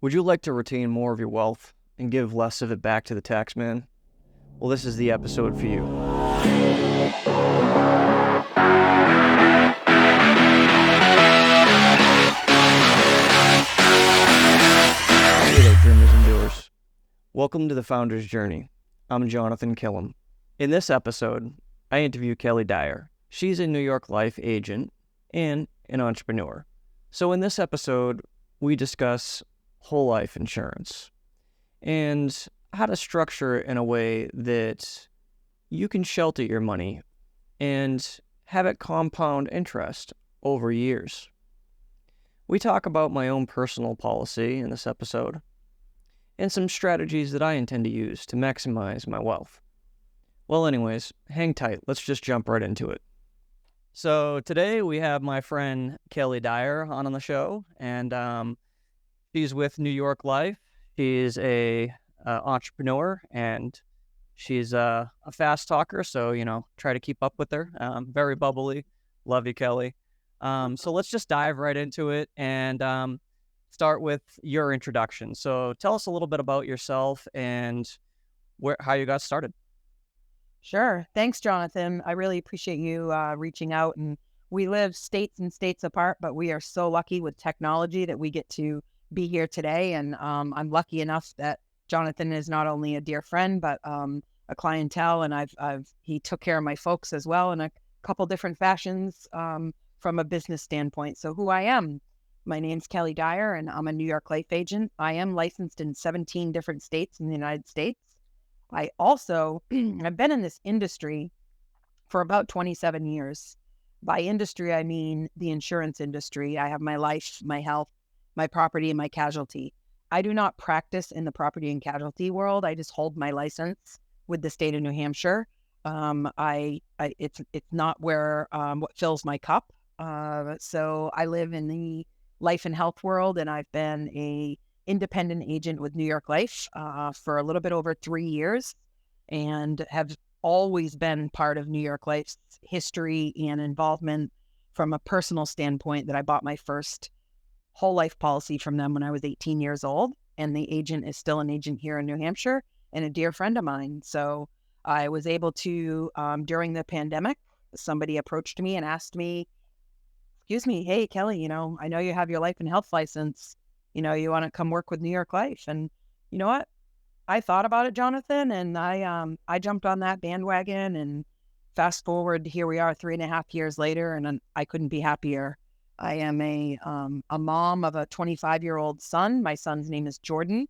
Would you like to retain more of your wealth and give less of it back to the tax man? Well, this is the episode for you. Hey there, dreamers and doers. Welcome to the Founder's Journey. I'm Jonathan Killam. In this episode, I interview Kelly Dyer. She's a New York Life agent and an entrepreneur. So in this episode, we discuss whole life insurance and how to structure it in a way that you can shelter your money and have it compound interest over years. We talk about my own personal policy in this episode and some strategies that I intend to use to maximize my wealth. Well, anyways, hang tight. Let's just jump right into it. So today we have my friend Kelly Dyer on the show, and she's with New York Life. She's a entrepreneur, and she's a fast talker, so, try to keep up with her. Very bubbly. Love you, Kelly. So let's just dive right into it and start with your introduction. So tell us a little bit about yourself and how you got started. Sure. Thanks, Jonathan. I really appreciate you reaching out. And we live states and states apart, but we are so lucky with technology that we get to be here today. And I'm lucky enough that Jonathan is not only a dear friend, but a clientele. And he took care of my folks as well in a couple different fashions from a business standpoint. So who I am, my name's Kelly Dyer, and I'm a New York Life agent. I am licensed in 17 different states in the United States. I also, I've been in this industry for about 27 years. By industry, I mean the insurance industry. I have my life, my health, my property, and my casualty. I do not practice in the property and casualty world. I just hold my license with the state of New Hampshire. It's not where what fills my cup. So I live in the life and health world, and I've been a independent agent with New York Life for a little bit over 3 years, and have always been part of New York Life's history and involvement from a personal standpoint. That I bought my first whole life policy from them when I was 18 years old, and the agent is still an agent here in New Hampshire and a dear friend of mine. So I was able to, during the pandemic, somebody approached me and asked me, excuse me, hey, Kelly, I know you have your life and health license. You want to come work with New York Life. And you know what? I thought about it, Jonathan, and I jumped on that bandwagon, and fast forward, here we are 3.5 years later, and I couldn't be happier. I am a mom of a 25-year-old son. My son's name is Jordan.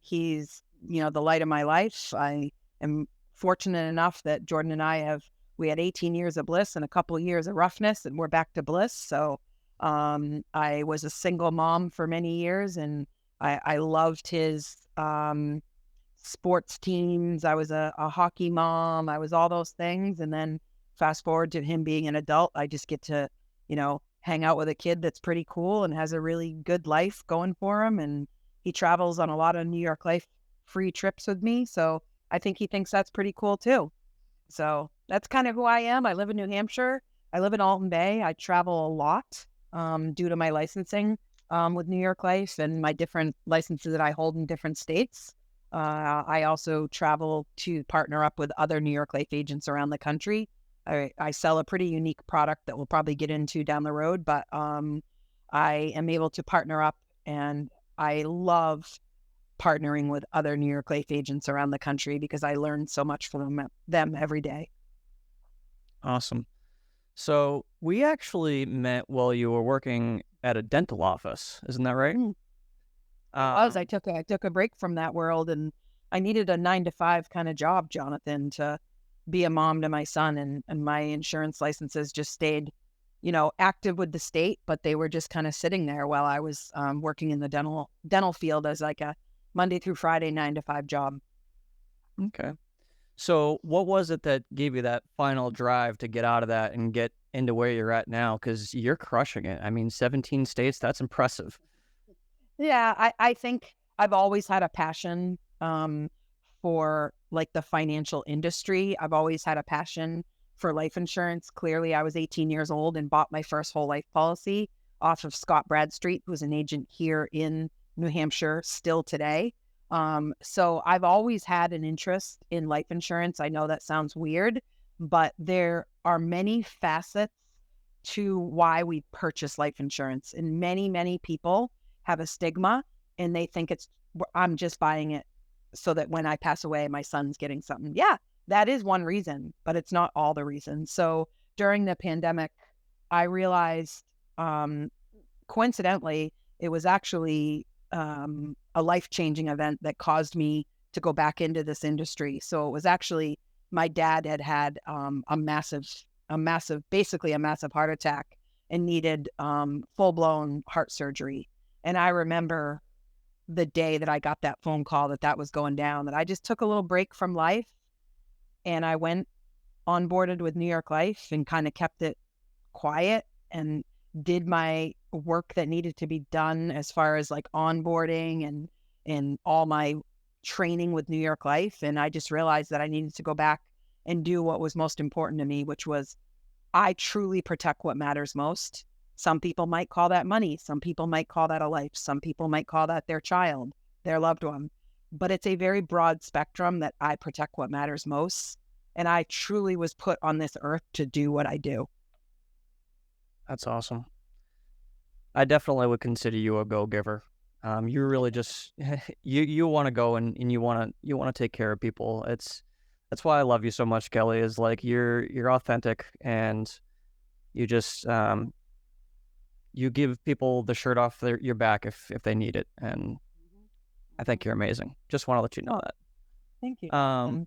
He's, the light of my life. I am fortunate enough that Jordan and we had 18 years of bliss and a couple of years of roughness, and we're back to bliss. So I was a single mom for many years, and I loved his sports teams. I was a hockey mom. I was all those things. And then fast forward to him being an adult, I just get to, hang out with a kid that's pretty cool and has a really good life going for him. And he travels on a lot of New York Life free trips with me. So I think he thinks that's pretty cool too. So that's kind of who I am. I live in New Hampshire. I live in Alton Bay. I travel a lot due to my licensing with New York Life and my different licenses that I hold in different states. I also travel to partner up with other New York Life agents around the country. I sell a pretty unique product that we'll probably get into down the road, but I am able to partner up, and I love partnering with other New York Life agents around the country because I learn so much from them every day. Awesome. So we actually met while you were working at a dental office. Isn't that right? I took a break from that world, and I needed a 9-to-5 kind of job, Jonathan, to be a mom to my son, and my insurance licenses just stayed, active with the state, but they were just kind of sitting there while I was working in the dental field as like a Monday through Friday 9-to-5 job. Okay. So what was it that gave you that final drive to get out of that and get into where you're at now? Because you're crushing it. I mean, 17 states, that's impressive. Yeah, I think I've always had a passion for like the financial industry. I've always had a passion for life insurance. Clearly, I was 18 years old and bought my first whole life policy off of Scott Bradstreet, who's an agent here in New Hampshire still today. So I've always had an interest in life insurance. I know that sounds weird, but there are many facets to why we purchase life insurance. And many, many people have a stigma and they think I'm just buying it so that when I pass away, my son's getting something. Yeah, that is one reason, but it's not all the reasons. So during the pandemic, I realized, coincidentally, it was actually a life-changing event that caused me to go back into this industry. So it was actually, my dad had a massive heart attack and needed full-blown heart surgery. And I remember the day that I got that phone call that was going down, that I just took a little break from life and I went onboarded with New York Life and kind of kept it quiet and did my work that needed to be done as far as like onboarding and all my training with New York Life. And I just realized that I needed to go back and do what was most important to me, which was I truly protect what matters most. Some people might call that money. Some people might call that a life. Some people might call that their child, their loved one. But it's a very broad spectrum that I protect what matters most. And I truly was put on this earth to do what I do. That's awesome. I definitely would consider you a go-giver. You really just you want to go and you want to take care of people. That's why I love you so much, Kelly. Is like you're authentic and you just you give people the shirt off your back if they need it, and I think you're amazing. Just want to let you know that. Thank you.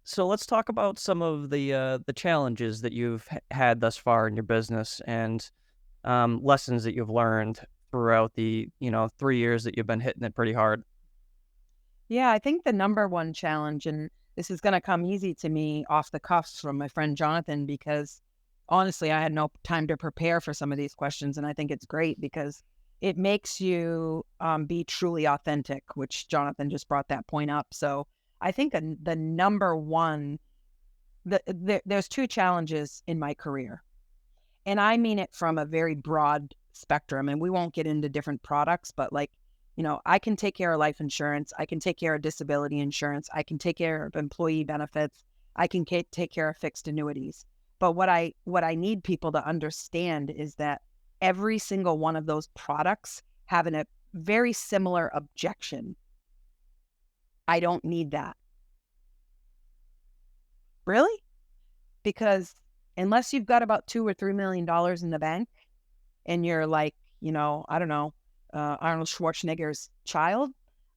So let's talk about some of the challenges that you've had thus far in your business and lessons that you've learned throughout the 3 years that you've been hitting it pretty hard. Yeah, I think the number one challenge, and this is going to come easy to me off the cuffs from my friend Jonathan, because honestly, I had no time to prepare for some of these questions. And I think it's great because it makes you be truly authentic, which Jonathan just brought that point up. So I think the number one, there's two challenges in my career. And I mean it from a very broad spectrum. And we won't get into different products, but I can take care of life insurance. I can take care of disability insurance. I can take care of employee benefits. I can take care of fixed annuities. But what I need people to understand is that every single one of those products have a very similar objection. I don't need that. Really? Because unless you've got about $2 or $3 million in the bank and you're like, I don't know, Arnold Schwarzenegger's child,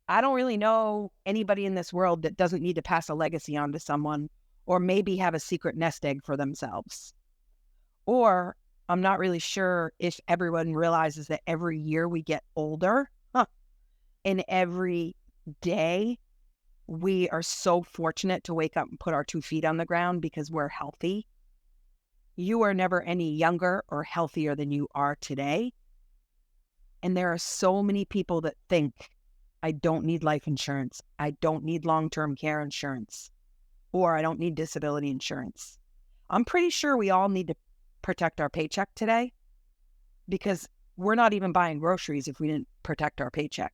I don't really know anybody in this world that doesn't need to pass a legacy on to someone or maybe have a secret nest egg for themselves. Or I'm not really sure if everyone realizes that every year we get older, and every day we are so fortunate to wake up and put our 2 feet on the ground because we're healthy. You are never any younger or healthier than you are today. And there are so many people that think, I don't need life insurance. I don't need long-term care insurance. Or I don't need disability insurance. I'm pretty sure we all need to protect our paycheck today because we're not even buying groceries if we didn't protect our paycheck.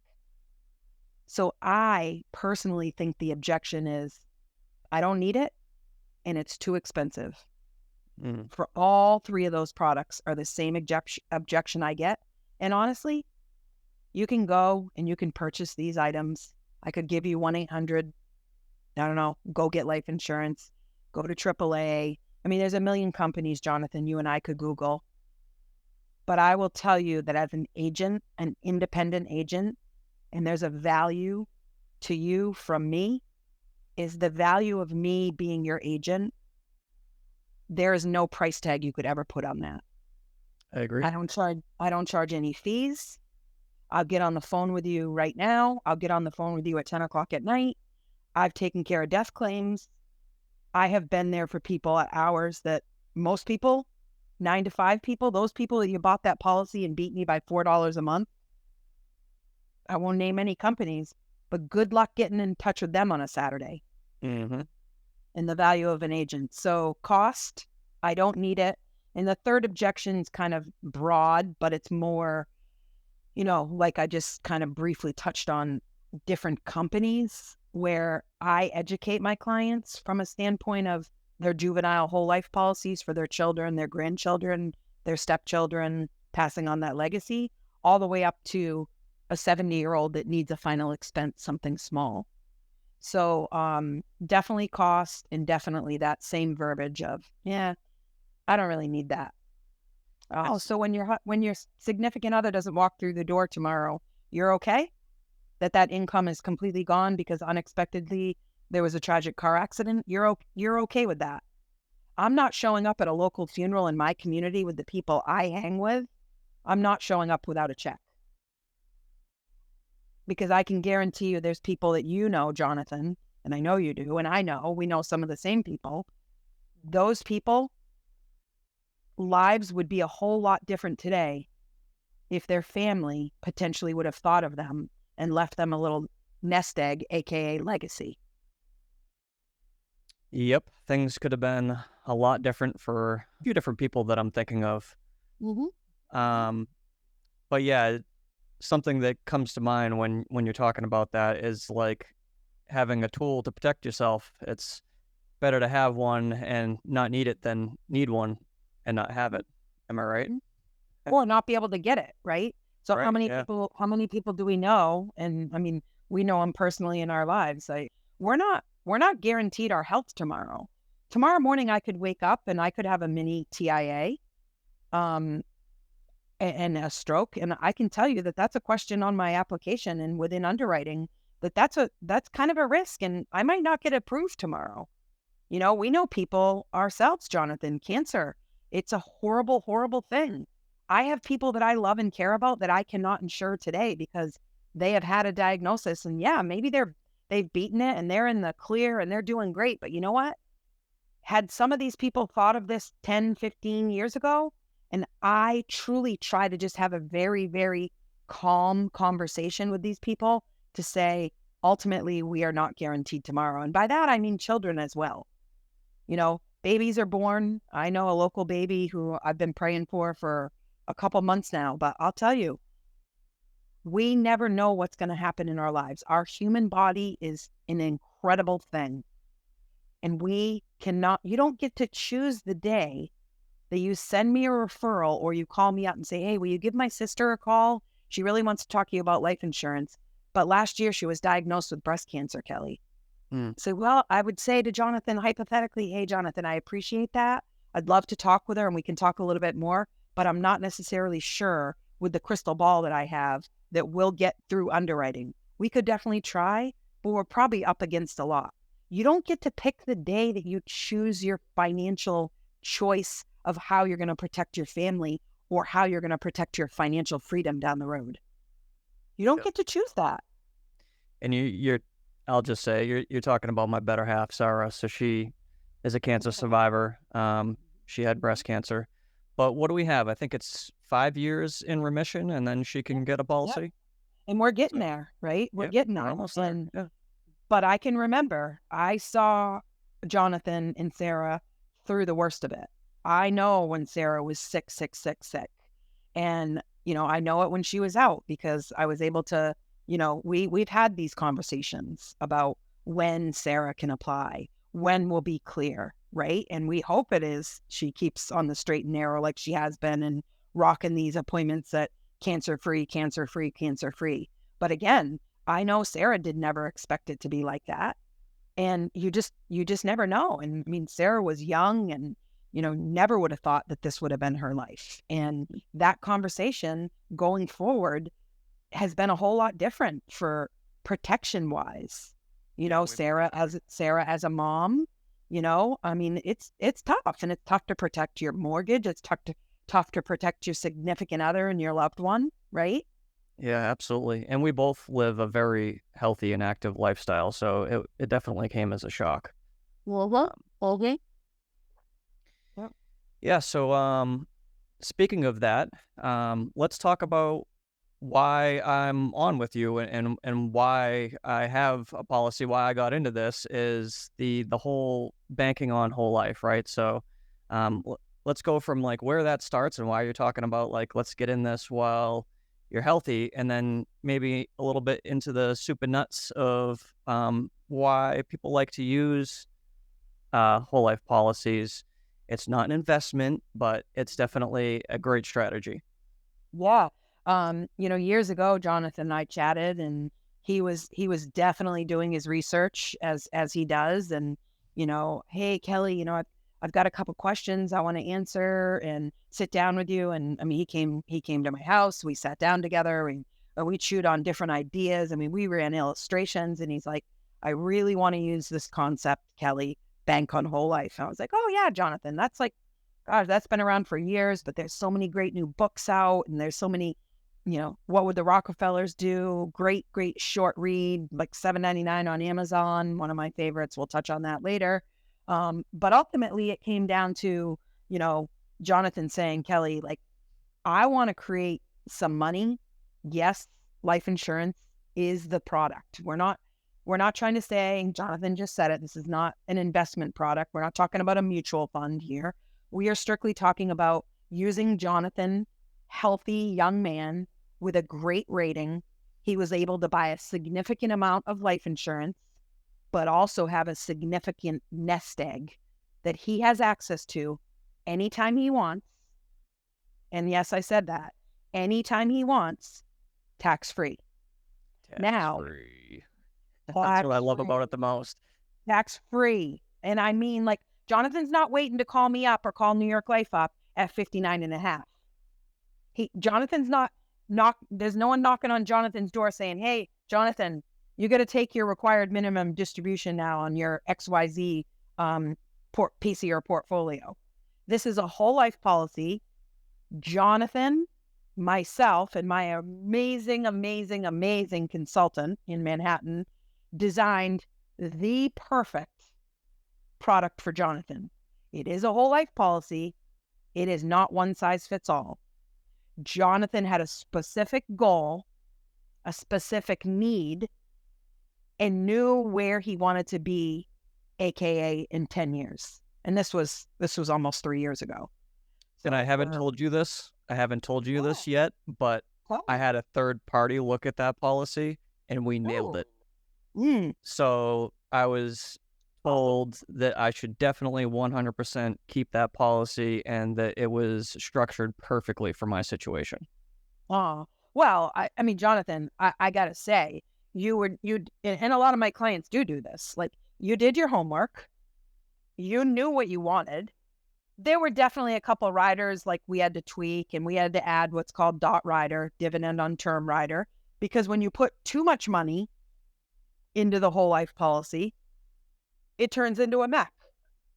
So I personally think the objection is, I don't need it and it's too expensive. For all 3 of those products are the same objection I get. And honestly, you can go and you can purchase these items. I could give you 1-800, I don't know, go get life insurance, go to AAA. I mean, there's a million companies, Jonathan, you and I could Google. But I will tell you that as an agent, an independent agent, and there's a value to you from me, is the value of me being your agent. There is no price tag you could ever put on that. I agree. I don't charge any fees. I'll get on the phone with you right now. I'll get on the phone with you at 10 o'clock at night. I've taken care of death claims. I have been there for people at hours that most people, 9 to 5 people, those people that you bought that policy and beat me by $4 a month, I won't name any companies, but good luck getting in touch with them on a Saturday. Mm-hmm. And the value of an agent. So cost, I don't need it. And the third objection is kind of broad, but it's more, like I just kind of briefly touched on different companies where I educate my clients from a standpoint of their juvenile whole life policies for their children, their grandchildren, their stepchildren, passing on that legacy, all the way up to a 70-year-old that needs a final expense, something small. So definitely cost, and definitely that same verbiage of, yeah, I don't really need that. Oh, so when your significant other doesn't walk through the door tomorrow, you're okay? That income is completely gone because unexpectedly there was a tragic car accident? You're okay with that. I'm not showing up at a local funeral in my community with the people I hang with. I'm not showing up without a check. Because I can guarantee you there's people that you know, Jonathan, and I know you do, and I know, we know some of the same people. Those people, lives would be a whole lot different today if their family potentially would have thought of them and left them a little nest egg, aka legacy. Yep, things could have been a lot different for a few different people that I'm thinking of. But yeah, something that comes to mind when you're talking about that is like having a tool to protect yourself. It's better to have one and not need it than need one and not have it. Am I right? Or not be able to get it, right? So Right, how many yeah. people do we know? And I mean, we know them personally in our lives. Like we're not guaranteed our health tomorrow. Tomorrow morning I could wake up and I could have a mini TIA and a stroke. And I can tell you that that's a question on my application and within underwriting that's kind of a risk, and I might not get approved tomorrow. We know people ourselves, Jonathan, cancer. It's a horrible, horrible thing. I have people that I love and care about that I cannot insure today because they have had a diagnosis, and yeah, maybe they've beaten it and they're in the clear and they're doing great. But you know what? Had some of these people thought of this 10, 15 years ago, and I truly try to just have a very, very calm conversation with these people to say, ultimately, we are not guaranteed tomorrow. And by that, I mean children as well. Babies are born. I know a local baby who I've been praying for a couple months now, but I'll tell you, we never know what's going to happen in our lives. Our human body is an incredible thing. And you don't get to choose the day that you send me a referral or you call me up and say, hey, will you give my sister a call? She really wants to talk to you about life insurance. But last year she was diagnosed with breast cancer, Kelly. So, well, I would say to Jonathan, hypothetically, hey, Jonathan, I appreciate that. I'd love to talk with her and we can talk a little bit more, but I'm not necessarily sure with the crystal ball that I have that we'll get through underwriting. We could definitely try, but we're probably up against a lot. You don't get to pick the day that you choose your financial choice of how you're going to protect your family or how you're going to protect your financial freedom down the road. You don't get to choose that. And I'll just say, you're talking about my better half, Sarah. So she is a cancer survivor. She had breast cancer. But what do we have? I think it's 5 years in remission, and then she can get a policy. Yep. And we're getting there, right? We're getting there. Almost there. Yeah. But I can remember, I saw Jonathan and Sarah through the worst of it. I know when Sarah was sick. And, I know it when she was out because I was able to, we've had these conversations about when Sarah can apply, when we'll be clear, right? And we hope it is she keeps on the straight and narrow like she has been and rocking these appointments at cancer-free. But again, I know Sarah did never expect it to be like that. And you just never know. And I mean, Sarah was young and, never would have thought that this would have been her life. And that conversation going forward has been a whole lot different for protection wise. Sarah as a mom, I mean, it's tough, and it's tough to protect your mortgage. It's tough to protect your significant other and your loved one, right? Yeah, absolutely. And we both live a very healthy and active lifestyle, so it definitely came as a shock. Okay. Yeah, so speaking of that, let's talk about why I'm on with you and why I have a policy, why I got into this is the whole banking on whole life, right? So let's go from like where that starts and why you're talking about like, let's get in this while you're healthy, and then maybe a little bit into the soup and nuts of why people like to use whole life policies. It's not an investment, but it's definitely a great strategy. Yeah. Years ago, Jonathan and I chatted, and he was definitely doing his research as he does. And, hey, Kelly, I've got a couple questions I want to answer and sit down with you. And I mean, he came to my house. We sat down together. We chewed on different ideas. I mean, we ran illustrations, and he's like, I really want to use this concept, Kelly, bank on whole life. And I was like, oh yeah, Jonathan, that's like, gosh, that's been around for years, but there's so many great new books out, and there's so many, What Would the Rockefellers Do? Great short read, like $7.99 on Amazon, one of my favorites. We'll touch on that later. But ultimately it came down to, Jonathan saying, Kelly, like, I want to create some money. Yes, life insurance is the product. We're not trying to say, Jonathan just said it, this is not an investment product. We're not talking about a mutual fund here. We are strictly talking about using Jonathan, healthy young man with a great rating. He was able to buy a significant amount of life insurance, but also have a significant nest egg that he has access to anytime he wants. And yes, I said that. Anytime he wants, tax-free. Tax-free. That's what I love about it the most. Tax-free. And I mean, like, Jonathan's not waiting to call me up or call New York Life up at 59 and a half. Jonathan's there's no one knocking on Jonathan's door saying, hey, Jonathan, you got to take your required minimum distribution now on your XYZ piece of your portfolio. This is a whole life policy. Jonathan, myself, and my amazing, amazing, amazing consultant in Manhattan designed the perfect product for Jonathan. It is a whole life policy. It is not one size fits all. Jonathan had a specific goal, a specific need, and knew where he wanted to be, AKA in 10 years. And this was almost 3 years ago. And I haven't told you this. I haven't told you this yet, but I had a third party look at that policy and we nailed it. So I was told that I should definitely 100% keep that policy and that it was structured perfectly for my situation. Oh, well, I mean, Jonathan, I got to say, you and a lot of my clients do this. Like, you did your homework. You knew what you wanted. There were definitely a couple of riders like we had to tweak, and we had to add what's called DOT rider, dividend on term rider, because when you put too much money into the whole life policy, it turns into a MEC,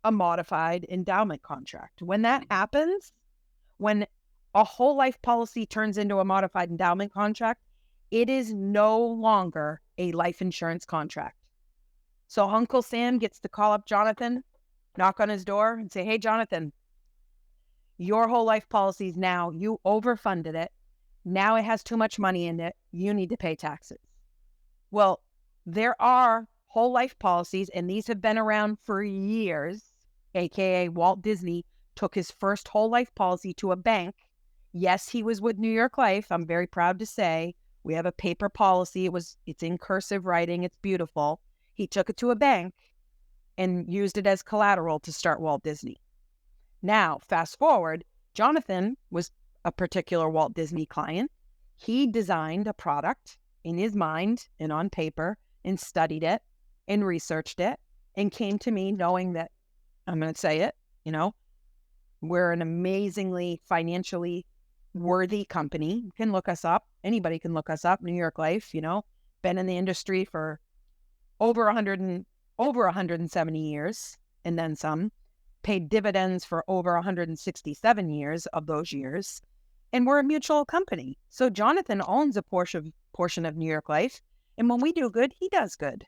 a modified endowment contract. When that happens, when a whole life policy turns into a modified endowment contract, it is no longer a life insurance contract. So Uncle Sam gets to call up Jonathan, knock on his door and say, hey, Jonathan, your whole life policy is now, you overfunded it. Now it has too much money in it. You need to pay taxes. Well, there are whole life policies, and these have been around for years, AKA Walt Disney took his first whole life policy to a bank. Yes, he was with New York Life. I'm very proud to say we have a paper policy. It's in cursive writing. It's beautiful. He took it to a bank and used it as collateral to start Walt Disney. Now, fast forward, Jonathan was a particular Walt Disney client. He designed a product in his mind and on paper and studied it and researched it and came to me knowing that, I'm going to say it, we're an amazingly financially worthy company. You can look us up. Anybody can look us up. New York Life, been in the industry for over 170 years and then some, paid dividends for over 167 years of those years. And we're a mutual company. So Jonathan owns a portion of New York Life. And when we do good, he does good.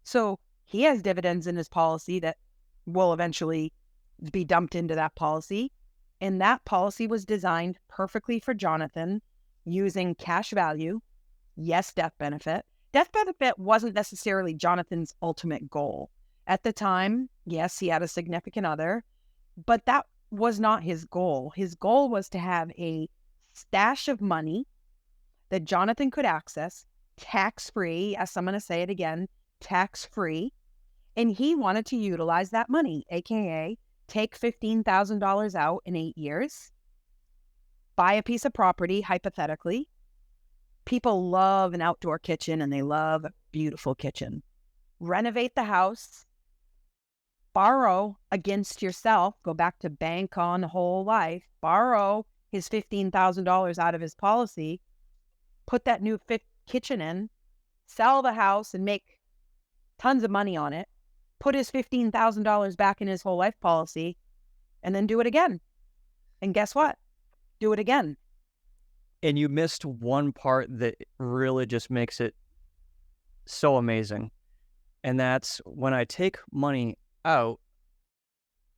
So he has dividends in his policy that will eventually be dumped into that policy. And that policy was designed perfectly for Jonathan using cash value. Yes, death benefit. Death benefit wasn't necessarily Jonathan's ultimate goal. At the time, yes, he had a significant other, but that was not his goal. His goal was to have a stash of money that Jonathan could access tax-free. Yes, I'm going to say it again, tax-free. And he wanted to utilize that money, AKA take $15,000 out in 8 years, buy a piece of property, hypothetically. People love an outdoor kitchen and they love a beautiful kitchen. Renovate the house, borrow against yourself, go back to bank on whole life, borrow his $15,000 out of his policy, put that new kitchen in, sell the house and make tons of money on it, put his $15,000 back in his whole life policy, and then do it again. And guess what? Do it again. And you missed one part that really just makes it so amazing. And that's when I take money out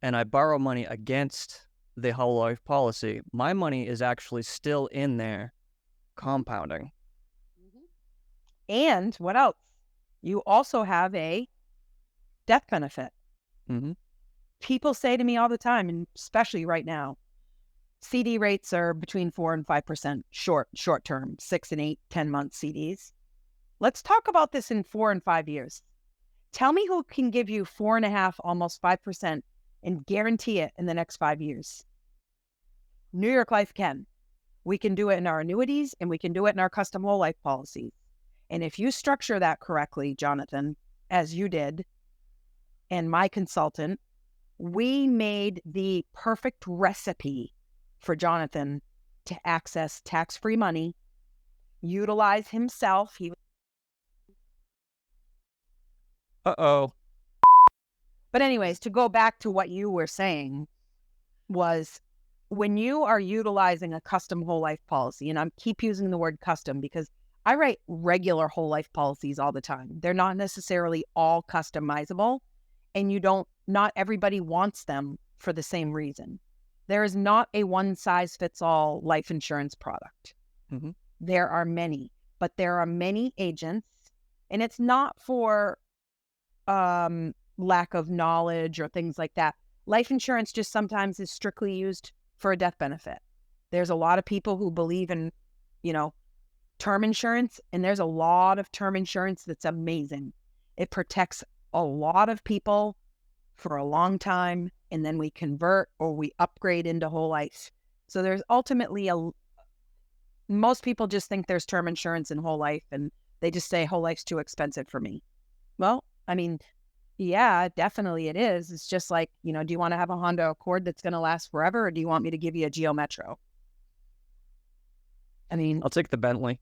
and I borrow money against the whole life policy, my money is actually still in there compounding. And what else? You also have a death benefit. Mm-hmm. People say to me all the time, and especially right now, CD rates are between 4 and 5% short term, 6 and 8, 10-month CDs. Let's talk about this in 4 and 5 years. Tell me who can give you 4.5%, almost 5%, and guarantee it in the next 5 years. New York Life can. We can do it in our annuities and we can do it in our custom whole life policies. And if you structure that correctly, Jonathan, as you did, and my consultant, we made the perfect recipe for Jonathan to access tax-free money, utilize himself. Uh-oh. But anyways, to go back to what you were saying was when you are utilizing a custom whole life policy, and I keep using the word custom because I write regular whole life policies all the time. They're not necessarily all customizable, and not everybody wants them for the same reason. There is not a one-size-fits-all life insurance product. Mm-hmm. There are many, but there are many agents, and it's not for lack of knowledge or things like that. Life insurance just sometimes is strictly used for a death benefit. There's a lot of people who believe in, term insurance, and there's a lot of term insurance that's amazing. It protects a lot of people for a long time, and then we convert or we upgrade into whole life. So there's ultimately most people just think there's term insurance and whole life, and they just say whole life's too expensive for me. Well, I mean, yeah, definitely it is. It's just like, do you want to have a Honda Accord that's going to last forever, or do you want me to give you a Geo Metro? I mean, I'll take the Bentley.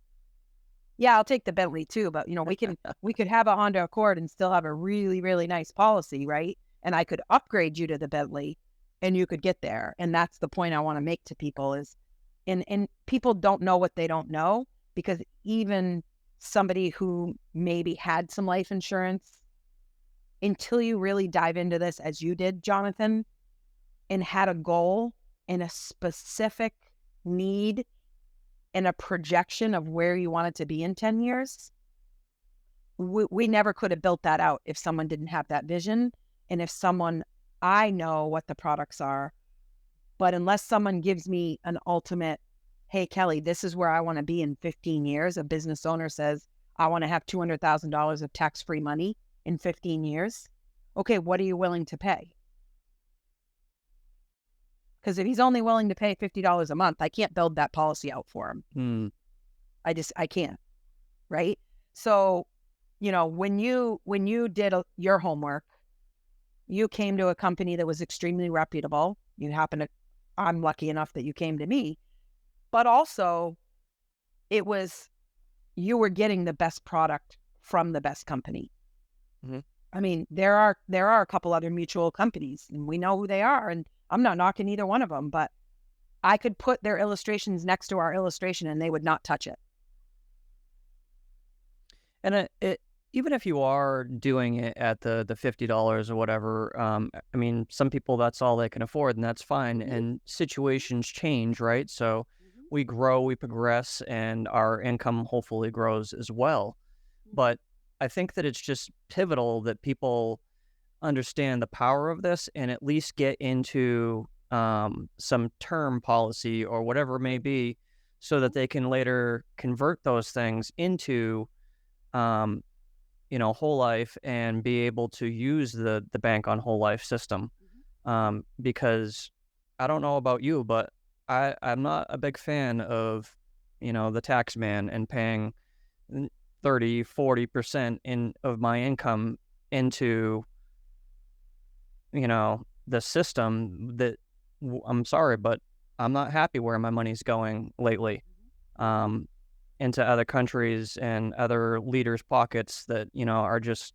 Yeah, I'll take the Bentley too, but we could have a Honda Accord and still have a really, really nice policy, right? And I could upgrade you to the Bentley and you could get there. And that's the point I want to make to people is, and people don't know what they don't know, because even somebody who maybe had some life insurance, until you really dive into this as you did, Jonathan, and had a goal and a specific need and a projection of where you want it to be in 10 years, we never could have built that out if someone didn't have that vision. And if I know what the products are, but unless someone gives me an ultimate, hey, Kelly, this is where I want to be in 15 years. A business owner says, I want to have $200,000 of tax-free money in 15 years. Okay, what are you willing to pay? Because if he's only willing to pay $50 a month, I can't build that policy out for him. I can't. Right? So, when you did your homework, you came to a company that was extremely reputable. I'm lucky enough that you came to me, but also you were getting the best product from the best company. Mm-hmm. I mean, there are a couple other mutual companies, and we know who they are, and I'm not knocking either one of them, but I could put their illustrations next to our illustration and they would not touch it. And even if you are doing it at the $50 or whatever, I mean, some people, that's all they can afford, and that's fine. Mm-hmm. And situations change, right? So we grow, we progress, and our income hopefully grows as well. But I think that it's just pivotal that people understand the power of this and at least get into some term policy or whatever it may be, so that they can later convert those things into, whole life and be able to use the bank on whole life system. Because I don't know about you, but I'm not a big fan of, the tax man and paying 30-40% of my income into, the system that, I'm sorry, but I'm not happy where my money's going lately, into other countries and other leaders' pockets that, are just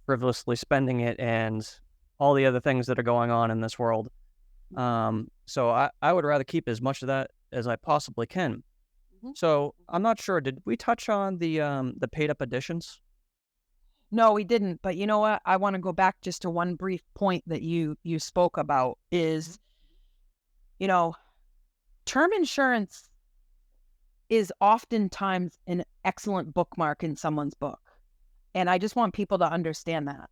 frivolously spending it and all the other things that are going on in this world. So I would rather keep as much of that as I possibly can. So I'm not sure, did we touch on the paid up additions? No, we didn't. But you know what? I want to go back just to one brief point that you spoke about is, term insurance is oftentimes an excellent bookmark in someone's book. And I just want people to understand that.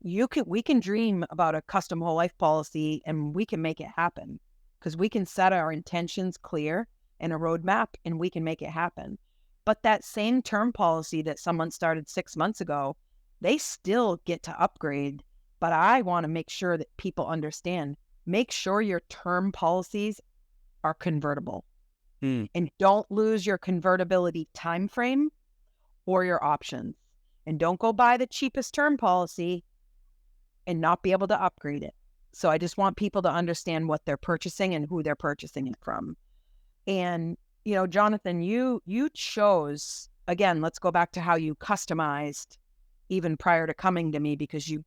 We can dream about a custom whole life policy and we can make it happen because we can set our intentions clear and a roadmap and we can make it happen. But that same term policy that someone started 6 months ago, they still get to upgrade. But I want to make sure that people understand, make sure your term policies are convertible and don't lose your convertibility time frame or your options. And don't go buy the cheapest term policy and not be able to upgrade it. So I just want people to understand what they're purchasing and who they're purchasing it from. And, Jonathan, you chose, again, let's go back to how you customized even prior to coming to me, because you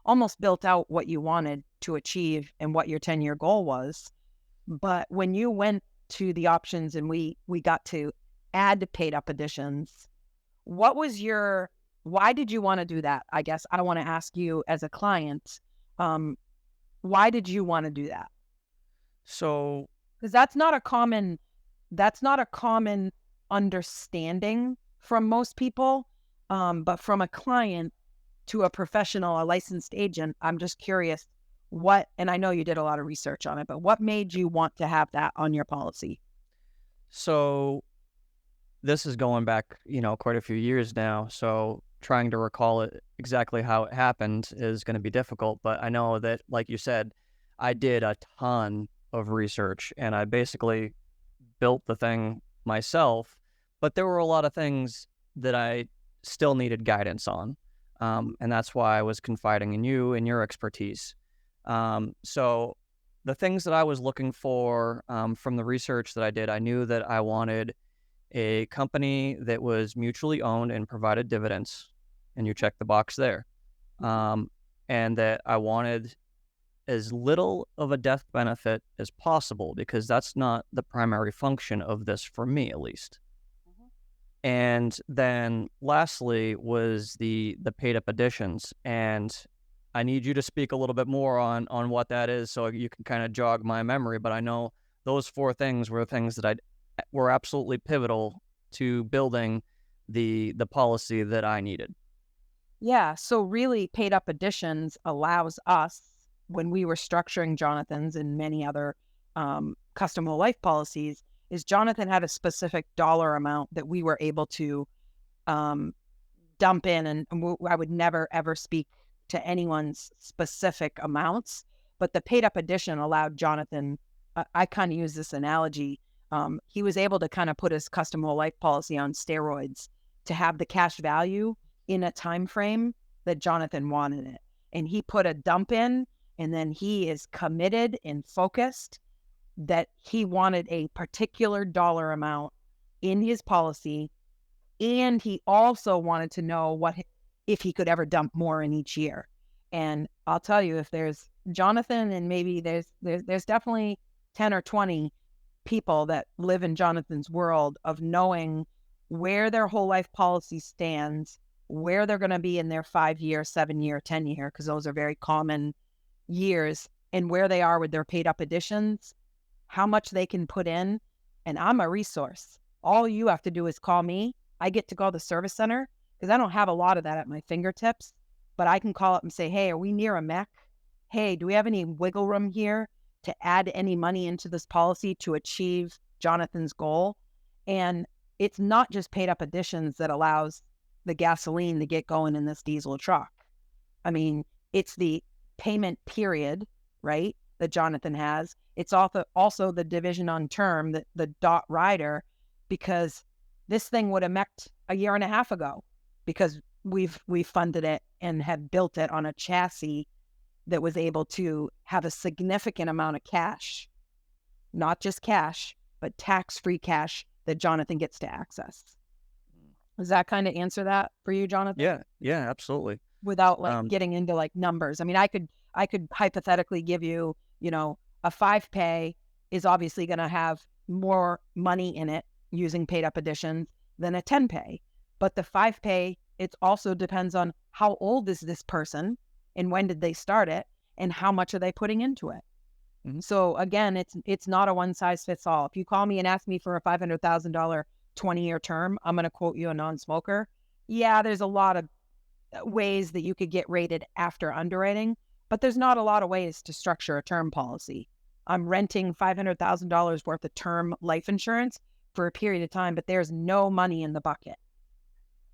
almost built out what you wanted to achieve and what your 10-year goal was. But when you went to the options and we got to add paid up additions, why did you want to do that? I guess I want to ask you as a client, why did you want to do that? So, because that's not a common understanding from most people. But from a client to a professional, a licensed agent, I'm just curious and I know you did a lot of research on it, but what made you want to have that on your policy? So this is going back, quite a few years now. So trying to recall it exactly how it happened is going to be difficult. But I know that, like you said, I did a ton of research and I basically built the thing myself. But there were a lot of things that I still needed guidance on. And that's why I was confiding in you and your expertise. So the things that I was looking for from the research that I did, I knew that I wanted a company that was mutually owned and provided dividends, and you check the box there. And that I wanted as little of a death benefit as possible, because that's not the primary function of this for me, at least. And then lastly was the paid up additions. And I need you to speak a little bit more on what that is so you can kind of jog my memory. But I know those 4 things were things that were absolutely pivotal to building the policy that I needed. Yeah. So really paid up additions allows us, when we were structuring Jonathan's and many other custom whole life policies, is Jonathan had a specific dollar amount that we were able to dump in. And I would never, ever speak to anyone's specific amounts, but the paid up addition allowed Jonathan, I kind of use this analogy. He was able to kind of put his custom whole life policy on steroids to have the cash value in a time frame that Jonathan wanted it. And he put a dump in, and then he is committed and focused that he wanted a particular dollar amount in his policy. And he also wanted to know if he could ever dump more in each year. And I'll tell you, if there's Jonathan, and maybe there's definitely 10 or 20 people that live in Jonathan's world of knowing where their whole life policy stands, where they're going to be in their 5-year, 7-year, 10-year, because those are very common years, and where they are with their paid up additions, how much they can put in. And I'm a resource. All you have to do is call me. I get to go to the service center because I don't have a lot of that at my fingertips, but I can call up and say, hey, are we near a mech? Hey, do we have any wiggle room here to add any money into this policy to achieve Jonathan's goal. And it's not just paid up additions that allows the gasoline to get going in this diesel truck. I mean, it's the payment period, right, that Jonathan has. It's also the division on term, the dot rider, because this thing would have mech'd a year and a half ago because we've funded it and have built it on a chassis that was able to have a significant amount of cash, not just cash, but tax-free cash that Jonathan gets to access. Does that kind of answer that for you, Jonathan? Yeah, absolutely. Without getting into numbers. I mean, I could hypothetically give you, a 5-pay is obviously going to have more money in it using paid up additions than a 10-pay. But the 5-pay, it also depends on how old is this person and when did they start it and how much are they putting into it. Mm-hmm. So again, it's not a one size fits all. If you call me and ask me for a $500,000 20-year term, I'm going to quote you a non-smoker. Yeah, there's a lot of ways that you could get rated after underwriting, but there's not a lot of ways to structure a term policy. I'm renting $500,000 worth of term life insurance for a period of time, but there's no money in the bucket.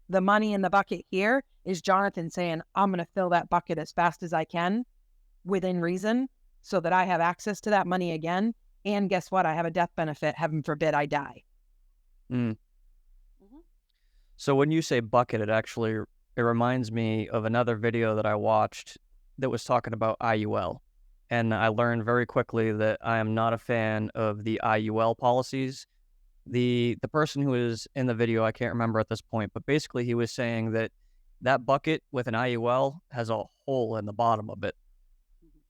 The money in the bucket here is Jonathan saying, I'm going to fill that bucket as fast as I can within reason so that I have access to that money again. And guess what? I have a death benefit. Heaven forbid I die. Mm. Mm-hmm. So when you say bucket, it reminds me of another video that I watched that was talking about IUL. And I learned very quickly that I am not a fan of the IUL policies. The person who is in the video, I can't remember at this point, but basically he was saying that bucket with an IUL has a hole in the bottom of it.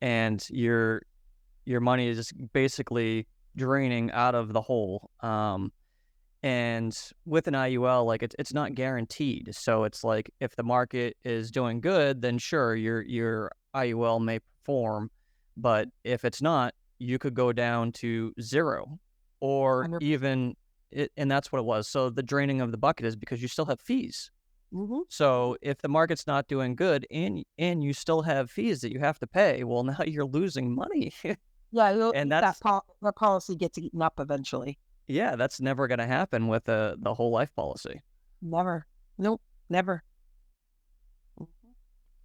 And your money is just basically draining out of the hole. And with an IUL, it's not guaranteed. So it's like if the market is doing good, then sure, your IUL may perform. But if it's not, you could go down to zero or 100%. Even and that's what it was. So the draining of the bucket is because you still have fees. Mm-hmm. So if the market's not doing good and you still have fees that you have to pay, well, now you're losing money. Yeah, and the policy gets eaten up eventually. Yeah, that's never going to happen with the whole life policy. Never. Nope, never.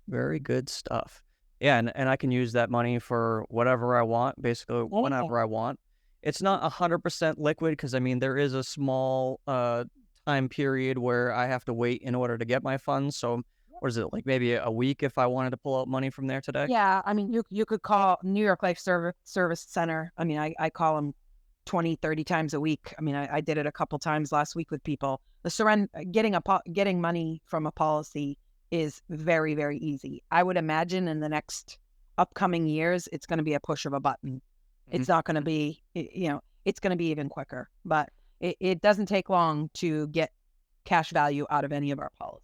Very good stuff. Yeah, and I can use that money for whatever I want, basically whenever I want. It's not 100% liquid because, I mean, there is a small time period where I have to wait in order to get my funds. So what is it, like maybe a week if I wanted to pull out money from there today? Yeah, I mean, you could call New York Life Service Center. I mean, I call them 20, 30 times a week. I mean, I did it a couple times last week with people. Getting money from a policy is very, very easy. I would imagine in the next upcoming years, it's going to be a push of a button. Mm-hmm. It's not going to be, it's going to be even quicker, but it doesn't take long to get cash value out of any of our policies.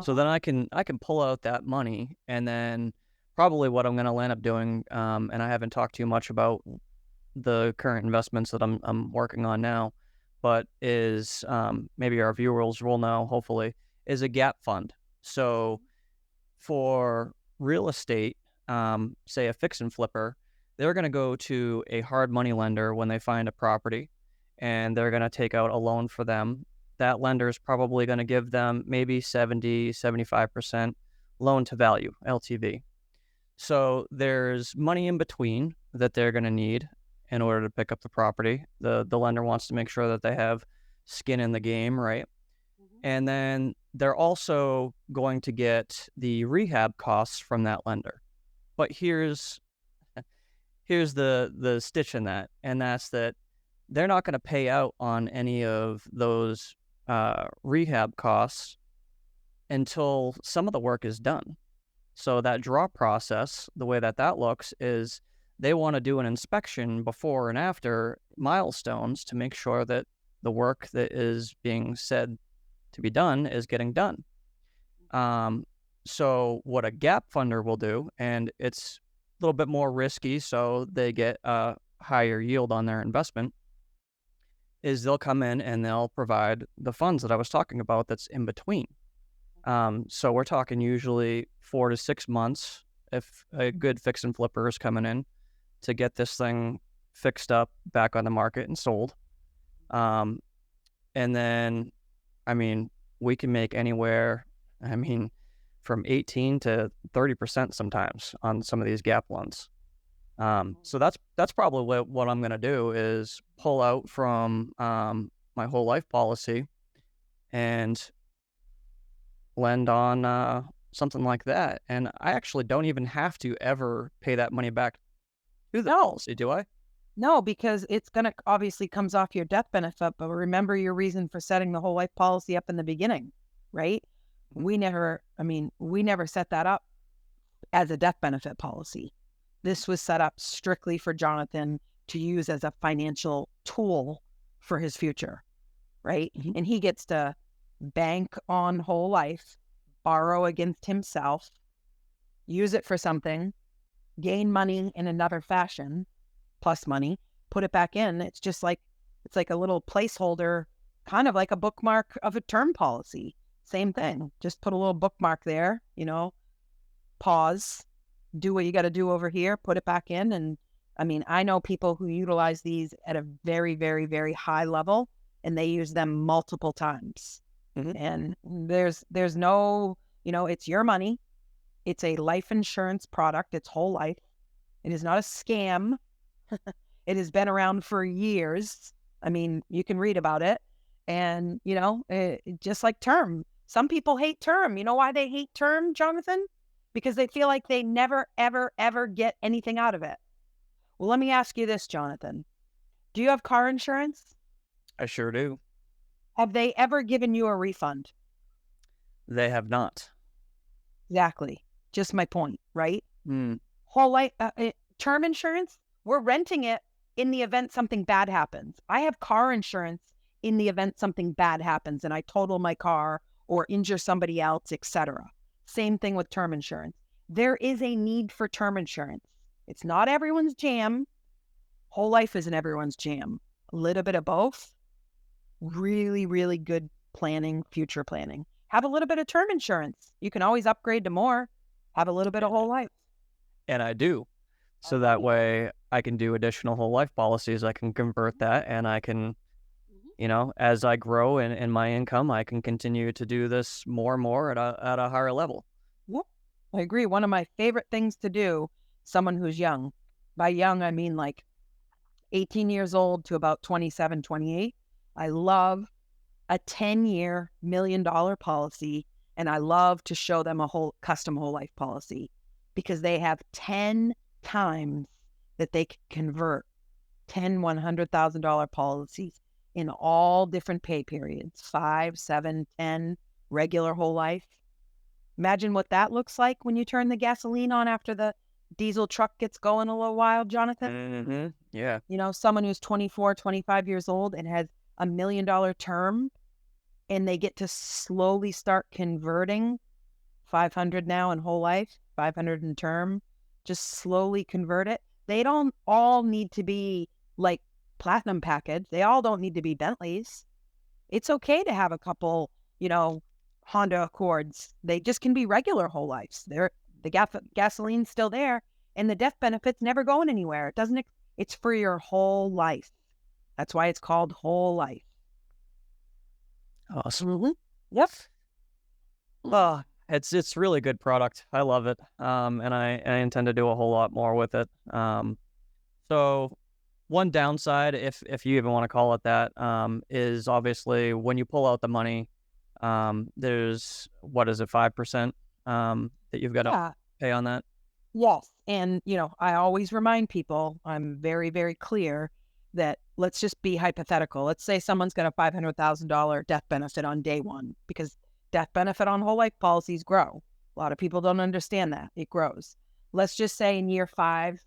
So then I can pull out that money, and then probably what I'm going to end up doing, and I haven't talked too much about the current investments that I'm working on now, but is maybe our viewers will know, hopefully, is a gap fund. So for real estate, say a fix and flipper, they're going to go to a hard money lender when they find a property, and they're going to take out a loan for them. That lender is probably going to give them maybe 70, 75% loan to value, LTV. So there's money in between that they're going to need in order to pick up the property. The lender wants to make sure that they have skin in the game, right? Mm-hmm. And then they're also going to get the rehab costs from that lender. But here's the stitch in that, and that's that they're not going to pay out on any of those rehab costs until some of the work is done. So that draw process, the way that looks is they want to do an inspection before and after milestones to make sure that the work that is being said to be done is getting done. So what a gap funder will do, and it's a little bit more risky, so they get a higher yield on their investment, is they'll come in and they'll provide the funds that I was talking about that's in between. So we're talking usually 4 to 6 months if a good fix and flipper is coming in to get this thing fixed up, back on the market and sold. And then, we can make anywhere, from 18 to 30% sometimes on some of these gap ones. So that's probably what I'm going to do is pull out from my whole life policy and lend on something like that. And I actually don't even have to ever pay that money back to the policy, do I? No, because it's going to obviously comes off your death benefit, but remember your reason for setting the whole life policy up in the beginning, right? We never set that up as a death benefit policy. This was set up strictly for Jonathan to use as a financial tool for his future, right? And he gets to bank on whole life, borrow against himself, use it for something, gain money in another fashion, plus money, put it back in. It's like a little placeholder, kind of like a bookmark of a term policy. Same thing. Just put a little bookmark there, pause, do what you got to do over here, put it back in. And I know people who utilize these at a very, very, very high level, and they use them multiple times. And there's no, it's your money. It's a life insurance product. It's whole life. It is not a scam. It has been around for years. You can read about it. And, just like term. Some people hate term. You know why they hate term, Jonathan? Because they feel like they never, ever, ever get anything out of it. Well, let me ask you this, Jonathan. Do you have car insurance? I sure do. Have they ever given you a refund? They have not. Exactly. Just my point, right? Whole life, term insurance, we're renting it in the event something bad happens. I have car insurance in the event something bad happens and I total my car or injure somebody else, etc. Same thing with term insurance. There is a need for term insurance. It's not everyone's jam. Whole life isn't everyone's jam. A little bit of both. Really, really good planning, future planning. Have a little bit of term insurance. You can always upgrade to more. Have a little bit of whole life. And I do. So that way I can do additional whole life policies. I can convert that and I can, as I grow in my income, I can continue to do this more and more at a higher level. Yep. I agree. One of my favorite things to do, someone who's young, by young, I mean like 18 years old to about 27, 28. I love a 10-year $1 million policy. And I love to show them a whole custom whole life policy because they have 10 times that they can convert 10 $100,000 policies in all different pay periods, 5, 7, 10, regular whole life. Imagine what that looks like when you turn the gasoline on after the diesel truck gets going a little while, Jonathan. Yeah. Someone who's 24, 25 years old and has $1 million term, and they get to slowly start converting 500 now in whole life, 500 in term, just slowly convert it. They don't all need to be like platinum package. They all don't need to be Bentleys. It's okay to have a couple, Honda Accords. They just can be regular whole lives. The gasoline's still there and the death benefit's never going anywhere. It's for your whole life. That's why it's called whole life. Awesome. Yep. Oh, it's really good product. I love it. And I intend to do a whole lot more with it. So one downside, if you even want to call it that, is obviously when you pull out the money, there's, 5%, that you've got to pay on that? Yes. And, I always remind people, I'm very, very clear that let's just be hypothetical. Let's say someone's got a $500,000 death benefit on day one, because death benefit on whole life policies grow. A lot of people don't understand that. It grows. Let's just say in year 5,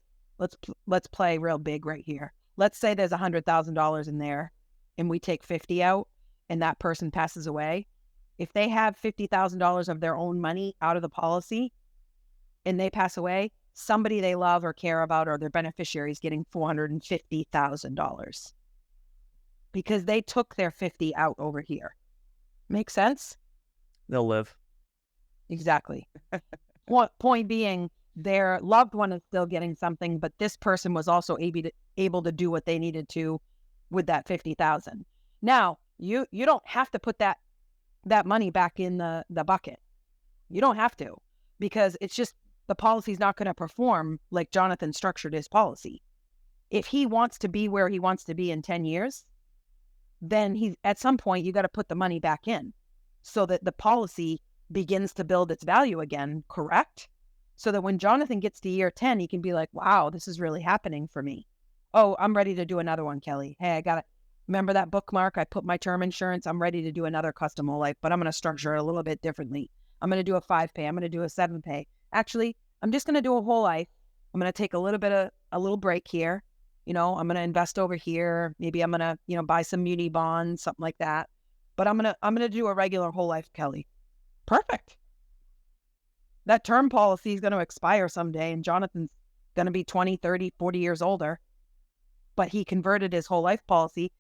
let's play real big right here. Let's say there's $100,000 in there and we take 50 out and that person passes away. If they have $50,000 of their own money out of the policy and they pass away, somebody they love or care about or their beneficiaries getting $450,000 because they took their 50 out over here. Make sense? They'll live. Exactly. Point being, their loved one is still getting something, but this person was also able to do what they needed to with that $50,000. Now, you don't have to put that money back in the bucket. You don't have to, because it's just the policy's not going to perform like Jonathan structured his policy. If he wants to be where he wants to be in 10 years, then at some point you got to put the money back in so that the policy begins to build its value again, correct? So that when Jonathan gets to year 10, he can be like, wow, this is really happening for me. Oh, I'm ready to do another one, Kelly. Hey, remember that bookmark? I put my term insurance. I'm ready to do another custom whole life, but I'm going to structure it a little bit differently. I'm going to do a 5-pay. I'm going to do a 7-pay. Actually, I'm just going to do a whole life. I'm going to take a little break here. I'm going to invest over here. Maybe I'm going to, buy some muni bonds, something like that. But I'm going to do a regular whole life, Kelly. Perfect. That term policy is going to expire someday, and Jonathan's going to be 20, 30, 40 years older. But he converted his whole life policy.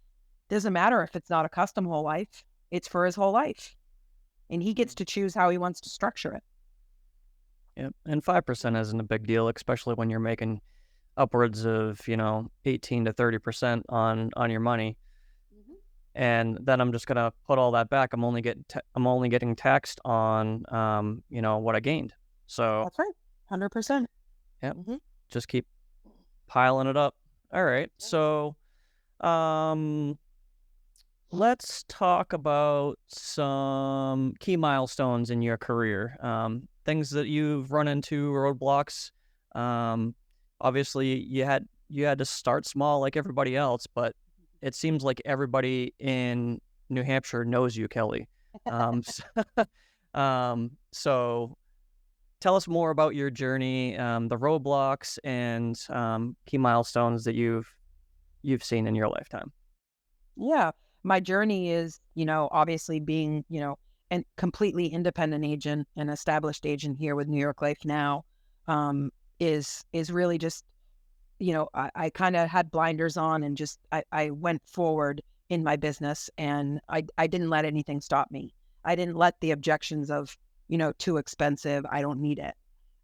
Doesn't matter if it's not a custom whole life. It's for his whole life. And he gets to choose how he wants to structure it. Yeah, and 5% isn't a big deal, especially when you're making upwards of 18 to 30% on your money. Mm-hmm. And then I'm just gonna put all that back. I'm only getting taxed on what I gained. So that's right, 100%. Yeah, just keep piling it up. All right, so let's talk about some key milestones in your career. Things that you've run into, roadblocks. Obviously, you had to start small like everybody else, but it seems like everybody in New Hampshire knows you, Kelly. So tell us more about your journey, the roadblocks, and key milestones that you've seen in your lifetime. Yeah, my journey is, obviously being, a completely independent agent, an established agent here with New York Life Now, is really just, I kind of had blinders on and just, I went forward in my business, and I didn't let anything stop me. I didn't let the objections of, too expensive, I don't need it.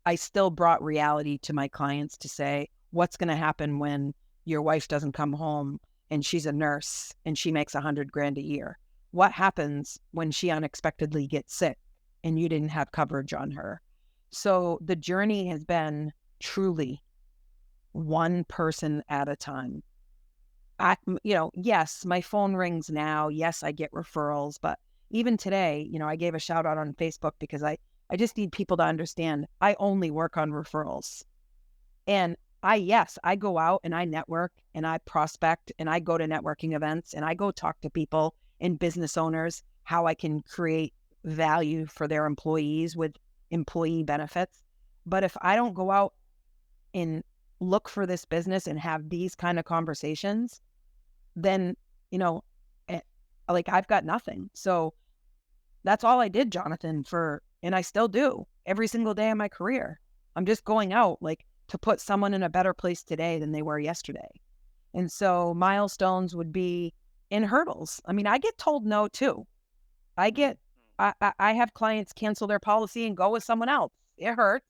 I still brought reality to my clients to say, what's going to happen when your wife doesn't come home and she's a nurse and she makes $100,000 a year? What happens when she unexpectedly gets sick and you didn't have coverage on her? So the journey has been truly one person at a time. Yes, my phone rings now. Yes, I get referrals, but even today, I gave a shout out on Facebook because I just need people to understand I only work on referrals. And I go out and I network and I prospect and I go to networking events and I go talk to people and business owners how I can create value for their employees with employee benefits. But if I don't go out and look for this business and have these kind of conversations, then, I've got nothing. So that's all I did, Jonathan, and I still do every single day of my career. I'm just going out to put someone in a better place today than they were yesterday. And so milestones would be in hurdles. I mean, I get told no too. I have clients cancel their policy and go with someone else. It hurts.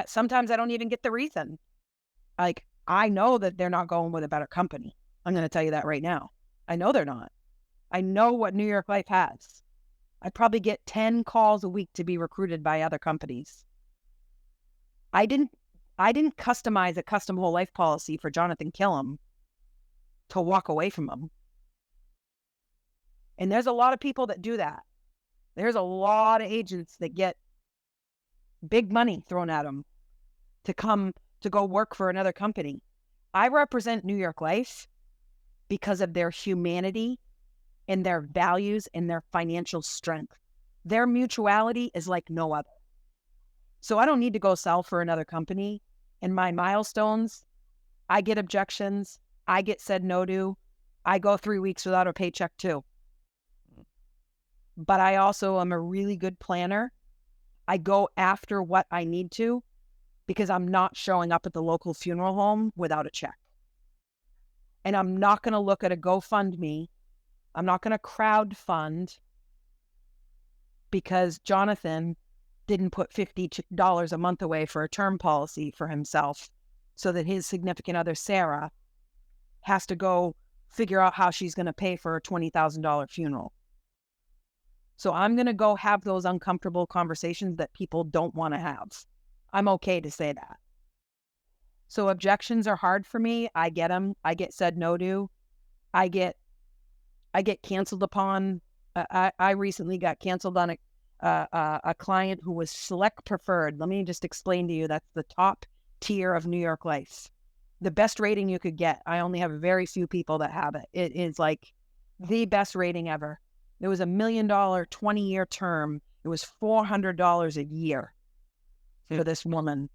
Sometimes I don't even get the reason. I know that they're not going with a better company. I'm going to tell you that right now. I know they're not. I know what New York Life has. I probably get 10 calls a week to be recruited by other companies. I didn't customize a custom whole life policy for Jonathan Killam to walk away from them. And there's a lot of people that do that. There's a lot of agents that get big money thrown at them to go work for another company. I represent New York Life because of their humanity and their values and their financial strength. Their mutuality is like no other. So I don't need to go sell for another company. And my milestones, I get objections. I get said no to. I go 3 weeks without a paycheck too. But I also am a really good planner. I go after what I need to because I'm not showing up at the local funeral home without a check. And I'm not going to look at a GoFundMe. I'm not going to crowd fund because Jonathan didn't put $50 a month away for a term policy for himself so that his significant other, Sarah, has to go figure out how she's going to pay for a $20,000 funeral. So I'm going to go have those uncomfortable conversations that people don't want to have. I'm okay to say that. So objections are hard for me. I get them. I get said no to. I get canceled upon. I recently got canceled on a client who was select preferred. Let me just explain to you. That's the top tier of New York Life. The best rating you could get. I only have very few people that have it. It is like the best rating ever. It was $1 million 20-year term. It was $400 a year for this woman.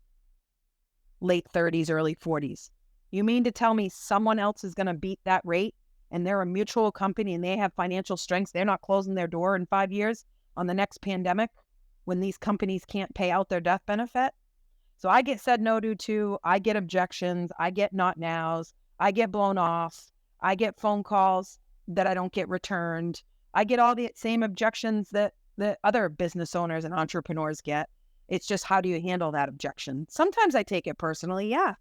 Late 30s, early 40s. You mean to tell me someone else is going to beat that rate and they're a mutual company and they have financial strengths? They're not closing their door in 5 years on the next pandemic when these companies can't pay out their death benefit? So I get said no to too. I get objections. I get not nows. I get blown off. I get phone calls that I don't get returned. I get all the same objections that other business owners and entrepreneurs get. It's just, how do you handle that objection? Sometimes I take it personally. Yeah.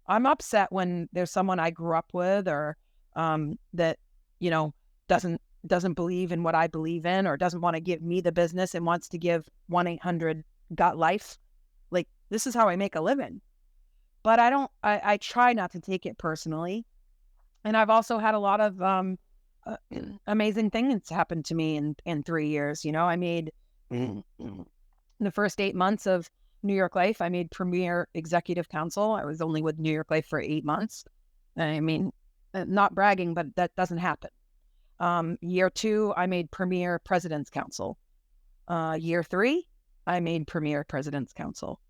I'm upset when there's someone I grew up with or that, doesn't believe in what I believe in or doesn't want to give me the business and wants to give 1-800-GOT-LIFE. Like, this is how I make a living. But I try not to take it personally. And I've also had a lot of amazing things happen to me in 3 years. I made... the first 8 months of New York Life, I made premier executive counsel. I was only with New York Life for 8 months. I mean, not bragging, but that doesn't happen. Year 2, I made premier president's counsel. Year 3, I made premier president's counsel.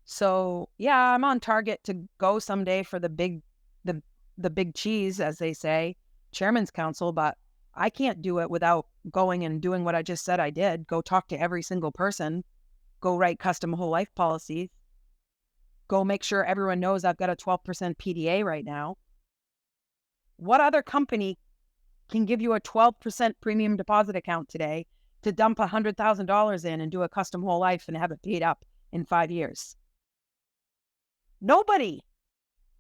So yeah, I'm on target to go someday for the big cheese, as they say, chairman's counsel, but I can't do it without going and doing what I just said I did. Go talk to every single person. Go write custom whole life policies. Go make sure everyone knows I've got a 12% PDA right now. What other company can give you a 12% premium deposit account today to dump $100,000 in and do a custom whole life and have it paid up in 5 years? Nobody.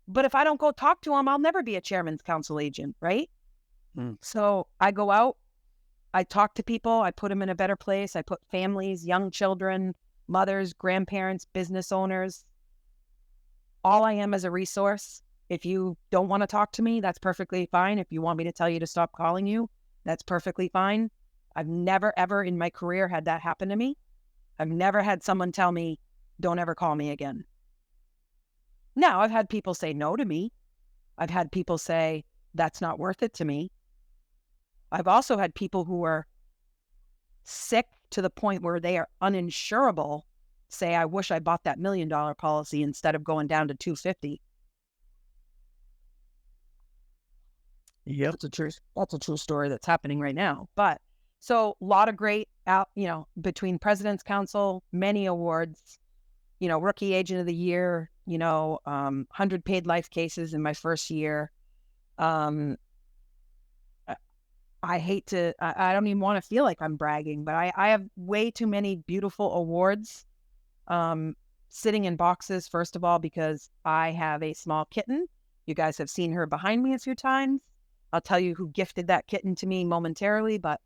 But if I don't go talk to them, I'll never be a chairman's counsel agent, right? So I go out, I talk to people, I put them in a better place. I put families, young children, mothers, grandparents, business owners. All I am is a resource. If you don't want to talk to me, that's perfectly fine. If you want me to tell you to stop calling you, that's perfectly fine. I've never, ever in my career had that happen to me. I've never had someone tell me, don't ever call me again. Now, I've had people say no to me. I've had people say, that's not worth it to me. I've also had people who are sick to the point where they are uninsurable say, I wish I bought that $1 million policy instead of going down to $250. Yep. That's a true story that's happening right now. But so a lot of great between President's Council, many awards, Rookie Agent of the Year, 100 paid life cases in my first year. I hate to, I don't even want to feel like I'm bragging, but I have way too many beautiful awards sitting in boxes, first of all, because I have a small kitten. You guys have seen her behind me a few times. I'll tell you who gifted that kitten to me momentarily, but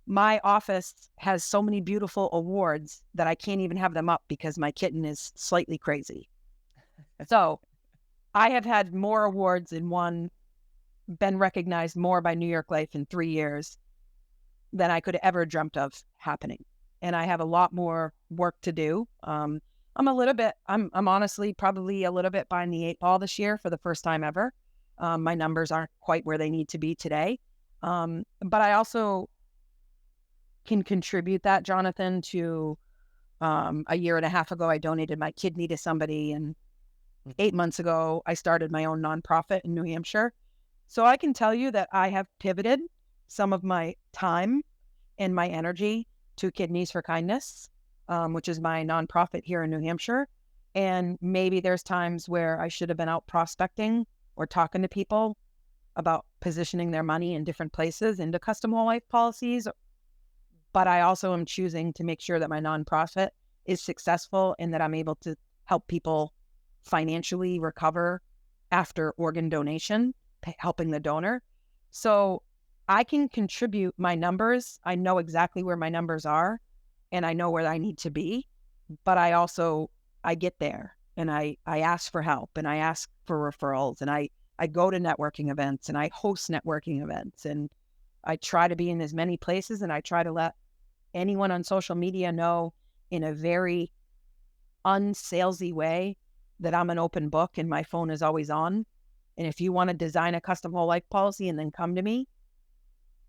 my office has so many beautiful awards that I can't even have them up because my kitten is slightly crazy. So I have had more awards been recognized more by New York Life in 3 years than I could ever dreamt of happening. And I have a lot more work to do. I'm honestly probably a little bit behind the 8 ball this year for the first time ever. My numbers aren't quite where they need to be today. But I also can contribute that, Jonathan, to a year and a half ago, I donated my kidney to somebody. And 8 months ago, I started my own nonprofit in New Hampshire. So I can tell you that I have pivoted some of my time and my energy to Kidneys for Kindness, which is my nonprofit here in New Hampshire. And maybe there's times where I should have been out prospecting or talking to people about positioning their money in different places into custom whole life policies. But I also am choosing to make sure that my nonprofit is successful and that I'm able to help people financially recover after organ donation, helping the donor. So I can contribute my numbers. I know exactly where my numbers are and I know where I need to be, but I get there and I ask for help and I ask for referrals and I go to networking events and I host networking events and I try to be in as many places and I try to let anyone on social media know in a very unsalesy way that I'm an open book and my phone is always on. And if you want to design a custom whole life policy and then come to me,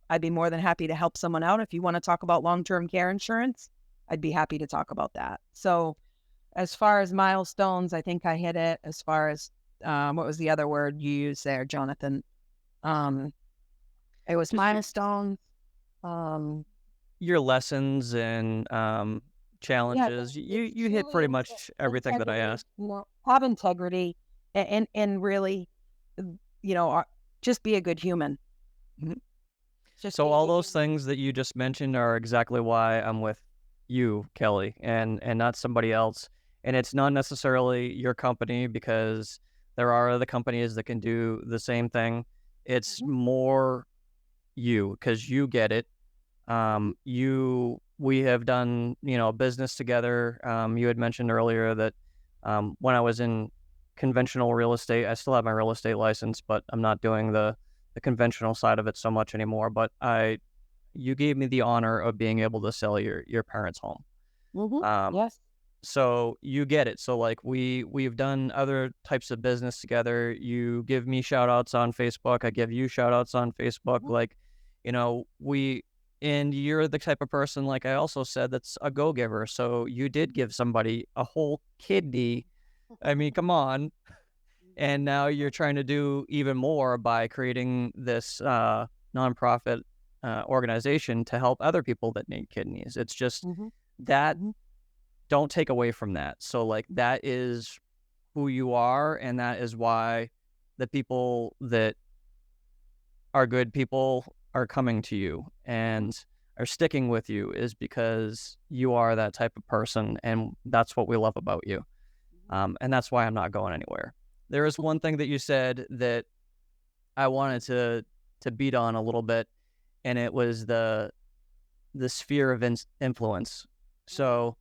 I'd be more than happy to help someone out. If you want to talk about long-term care insurance, I'd be happy to talk about that. So as far as milestones, I think I hit it. As far as what was the other word you used there, Jonathan? It was milestones. Your lessons and challenges. You hit pretty much everything that I asked. Have integrity and really, just be a good human. So all those things that you just mentioned are exactly why I'm with you, Kelly, and not somebody else. And it's not necessarily your company, because there are other companies that can do the same thing. It's more you, because you get it. We have done, business together. You had mentioned earlier that when I was in conventional real estate, I still have my real estate license, but I'm not doing the conventional side of it so much anymore. But you gave me the honor of being able to sell your parents' home. Yes. So you get it. So like we've done other types of business together. You give me shout outs on Facebook. I give you shout outs on Facebook. Like, and you're the type of person, like I also said, that's a go-giver. So you did give somebody a whole kidney. I mean, come on. And now you're trying to do even more by creating this nonprofit organization to help other people that need kidneys. It's just that, don't take away from that. So like, that is who you are. And that is why the people that are good people are coming to you and are sticking with you, is because you are that type of person. And that's what we love about you. And that's why I'm not going anywhere. There is one thing that you said that I wanted to beat on a little bit, and it was the sphere of influence. So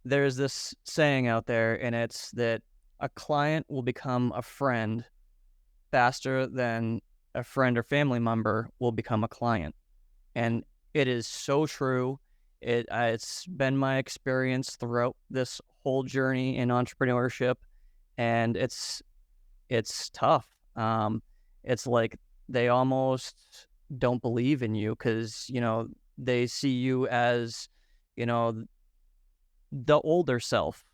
there's this saying out there, and it's that a client will become a friend faster than a friend or family member will become a client. And it is so true. It's been my experience throughout this whole journey in entrepreneurship, and it's tough. It's like they almost don't believe in you, because they see you as the older self,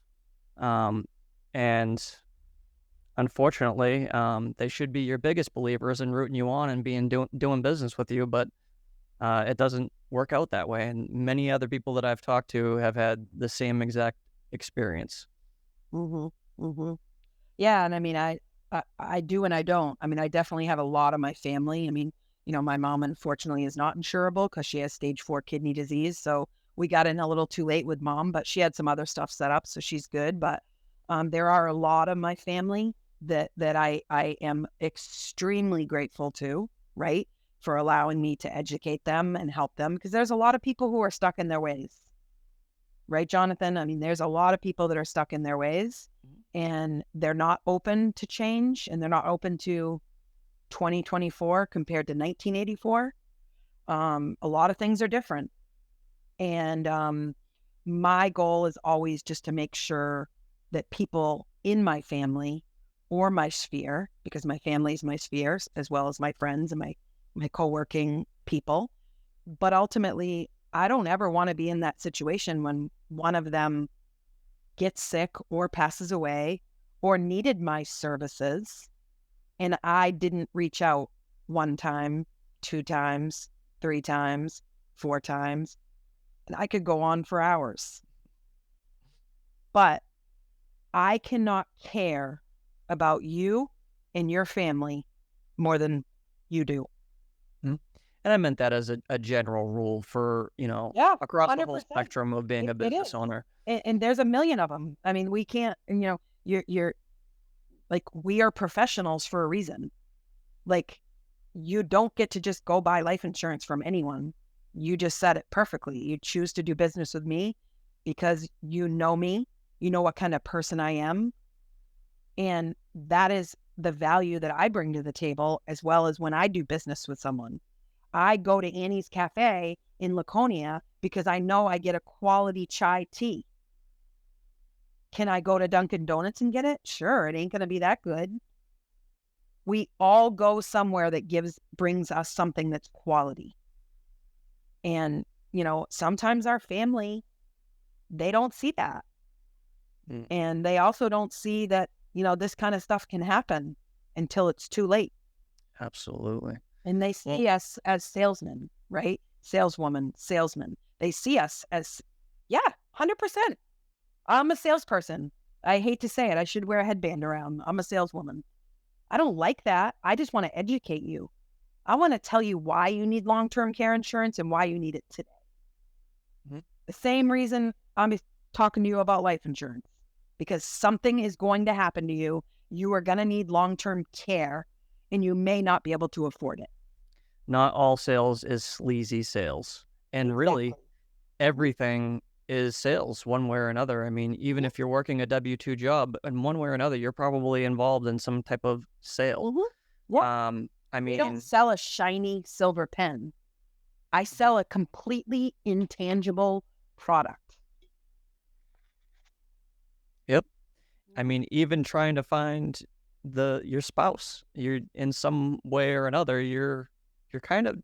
and unfortunately, they should be your biggest believers and rooting you on and doing business with you, but it doesn't work out that way. And many other people that I've talked to have had the same exact experience. Yeah, and I mean, I do and I don't. I mean, I definitely have a lot of my family. I mean, my mom unfortunately is not insurable because she has stage 4 kidney disease. So we got in a little too late with mom, but she had some other stuff set up, so she's good. But there are a lot of my family that I am extremely grateful to, right, for allowing me to educate them and help them, because there's a lot of people who are stuck in their ways. Right, Jonathan? I mean, there's a lot of people that are stuck in their ways and they're not open to change, and they're not open to 2024 compared to 1984. A lot of things are different. And my goal is always just to make sure that people in my family or my sphere, because my family is my sphere, as well as my friends and my co-working people. But ultimately, I don't ever want to be in that situation when one of them gets sick or passes away or needed my services, and I didn't reach out 1 time, 2 times, 3 times, 4 times. And I could go on for hours. But I cannot care about you and your family more than you do. And I meant that as a general rule for, Yeah, across the whole 100%. spectrum of being a It business is. owner. And there's a million of them. I mean, we can't, you're like, we are professionals for a reason. Like, you don't get to just go buy life insurance from anyone. You just said it perfectly. You choose to do business with me because you know me, you know what kind of person I am. And that is the value that I bring to the table, as well as when I do business with someone. I go to Annie's Cafe in Laconia because I know I get a quality chai tea. Can I go to Dunkin' Donuts and get it? Sure, it ain't going to be that good. We all go somewhere that brings us something that's quality. And, sometimes our family, they don't see that. Mm. And they also don't see that, this kind of stuff can happen until it's too late. Absolutely. And they see us as salesmen, right? Saleswoman, salesman. They see us as, 100%. I'm a salesperson. I hate to say it. I should wear a headband around. I'm a saleswoman. I don't like that. I just want to educate you. I want to tell you why you need long-term care insurance and why you need it today. Mm-hmm. The same reason I'm talking to you about life insurance, because something is going to happen to you. You are going to need long-term care, and you may not be able to afford it. Not all sales is sleazy sales. And really, everything is sales one way or another. I mean, even if you're working a W-2 job, in one way or another, you're probably involved in some type of sale. Mm-hmm. Yeah. I don't sell a shiny silver pen. I sell a completely intangible product. Yep. I mean, even trying to find your spouse, you're in some way or another, you're kind of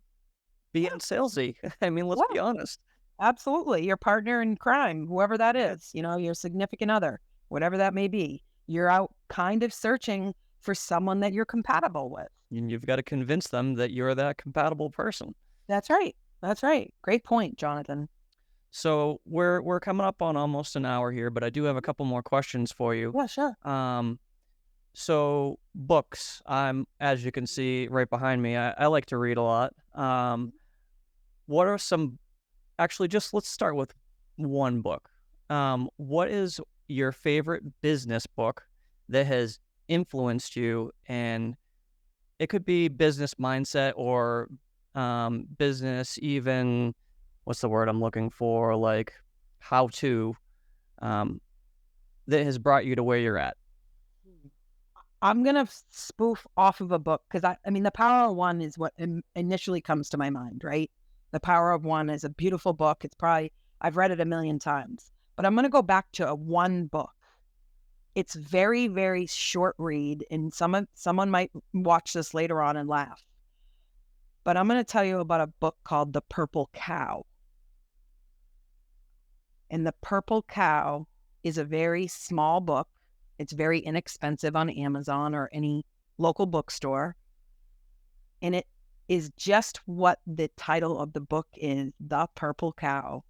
being salesy. I mean, let's be honest. Absolutely. Your partner in crime, whoever that is, your significant other, whatever that may be, you're out kind of searching for someone that you're compatible with. And you've got to convince them that you're that compatible person. That's right. That's right. Great point, Jonathan. So we're coming up on almost an hour here, but I do have a couple more questions for you. Yeah, sure. So books, as you can see right behind me, I like to read a lot. What are some, actually, just let's start with one book. What is your favorite business book that has influenced you? And it could be business mindset or business, even, what's the word I'm looking for? Like how to, that has brought you to where you're at. I'm going to spoof off of a book because I mean, The Power of One is what initially comes to my mind, right? The Power of One is a beautiful book. I've read it a million times, but I'm going to go back to one book. It's very, very short read, and someone might watch this later on and laugh. But I'm going to tell you about a book called The Purple Cow. And The Purple Cow is a very small book. It's very inexpensive on Amazon or any local bookstore. And it is just what the title of the book is, The Purple Cow.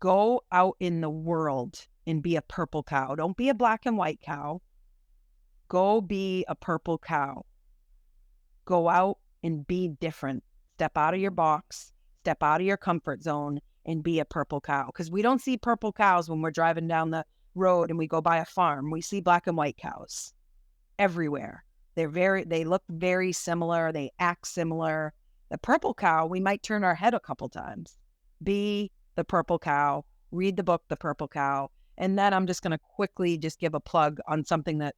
Go out in the world and be a purple cow. Don't be a black and white cow. Go be a purple cow. Go out and be different. Step out of your box, step out of your comfort zone, and be a purple cow. Because we don't see purple cows when we're driving down the road and we go by a farm. We see black and white cows everywhere. They look very similar. They act similar. The purple cow, we might turn our head a couple times. Be the purple cow. Read the book, The Purple Cow. And then I'm just going to quickly just give a plug on something that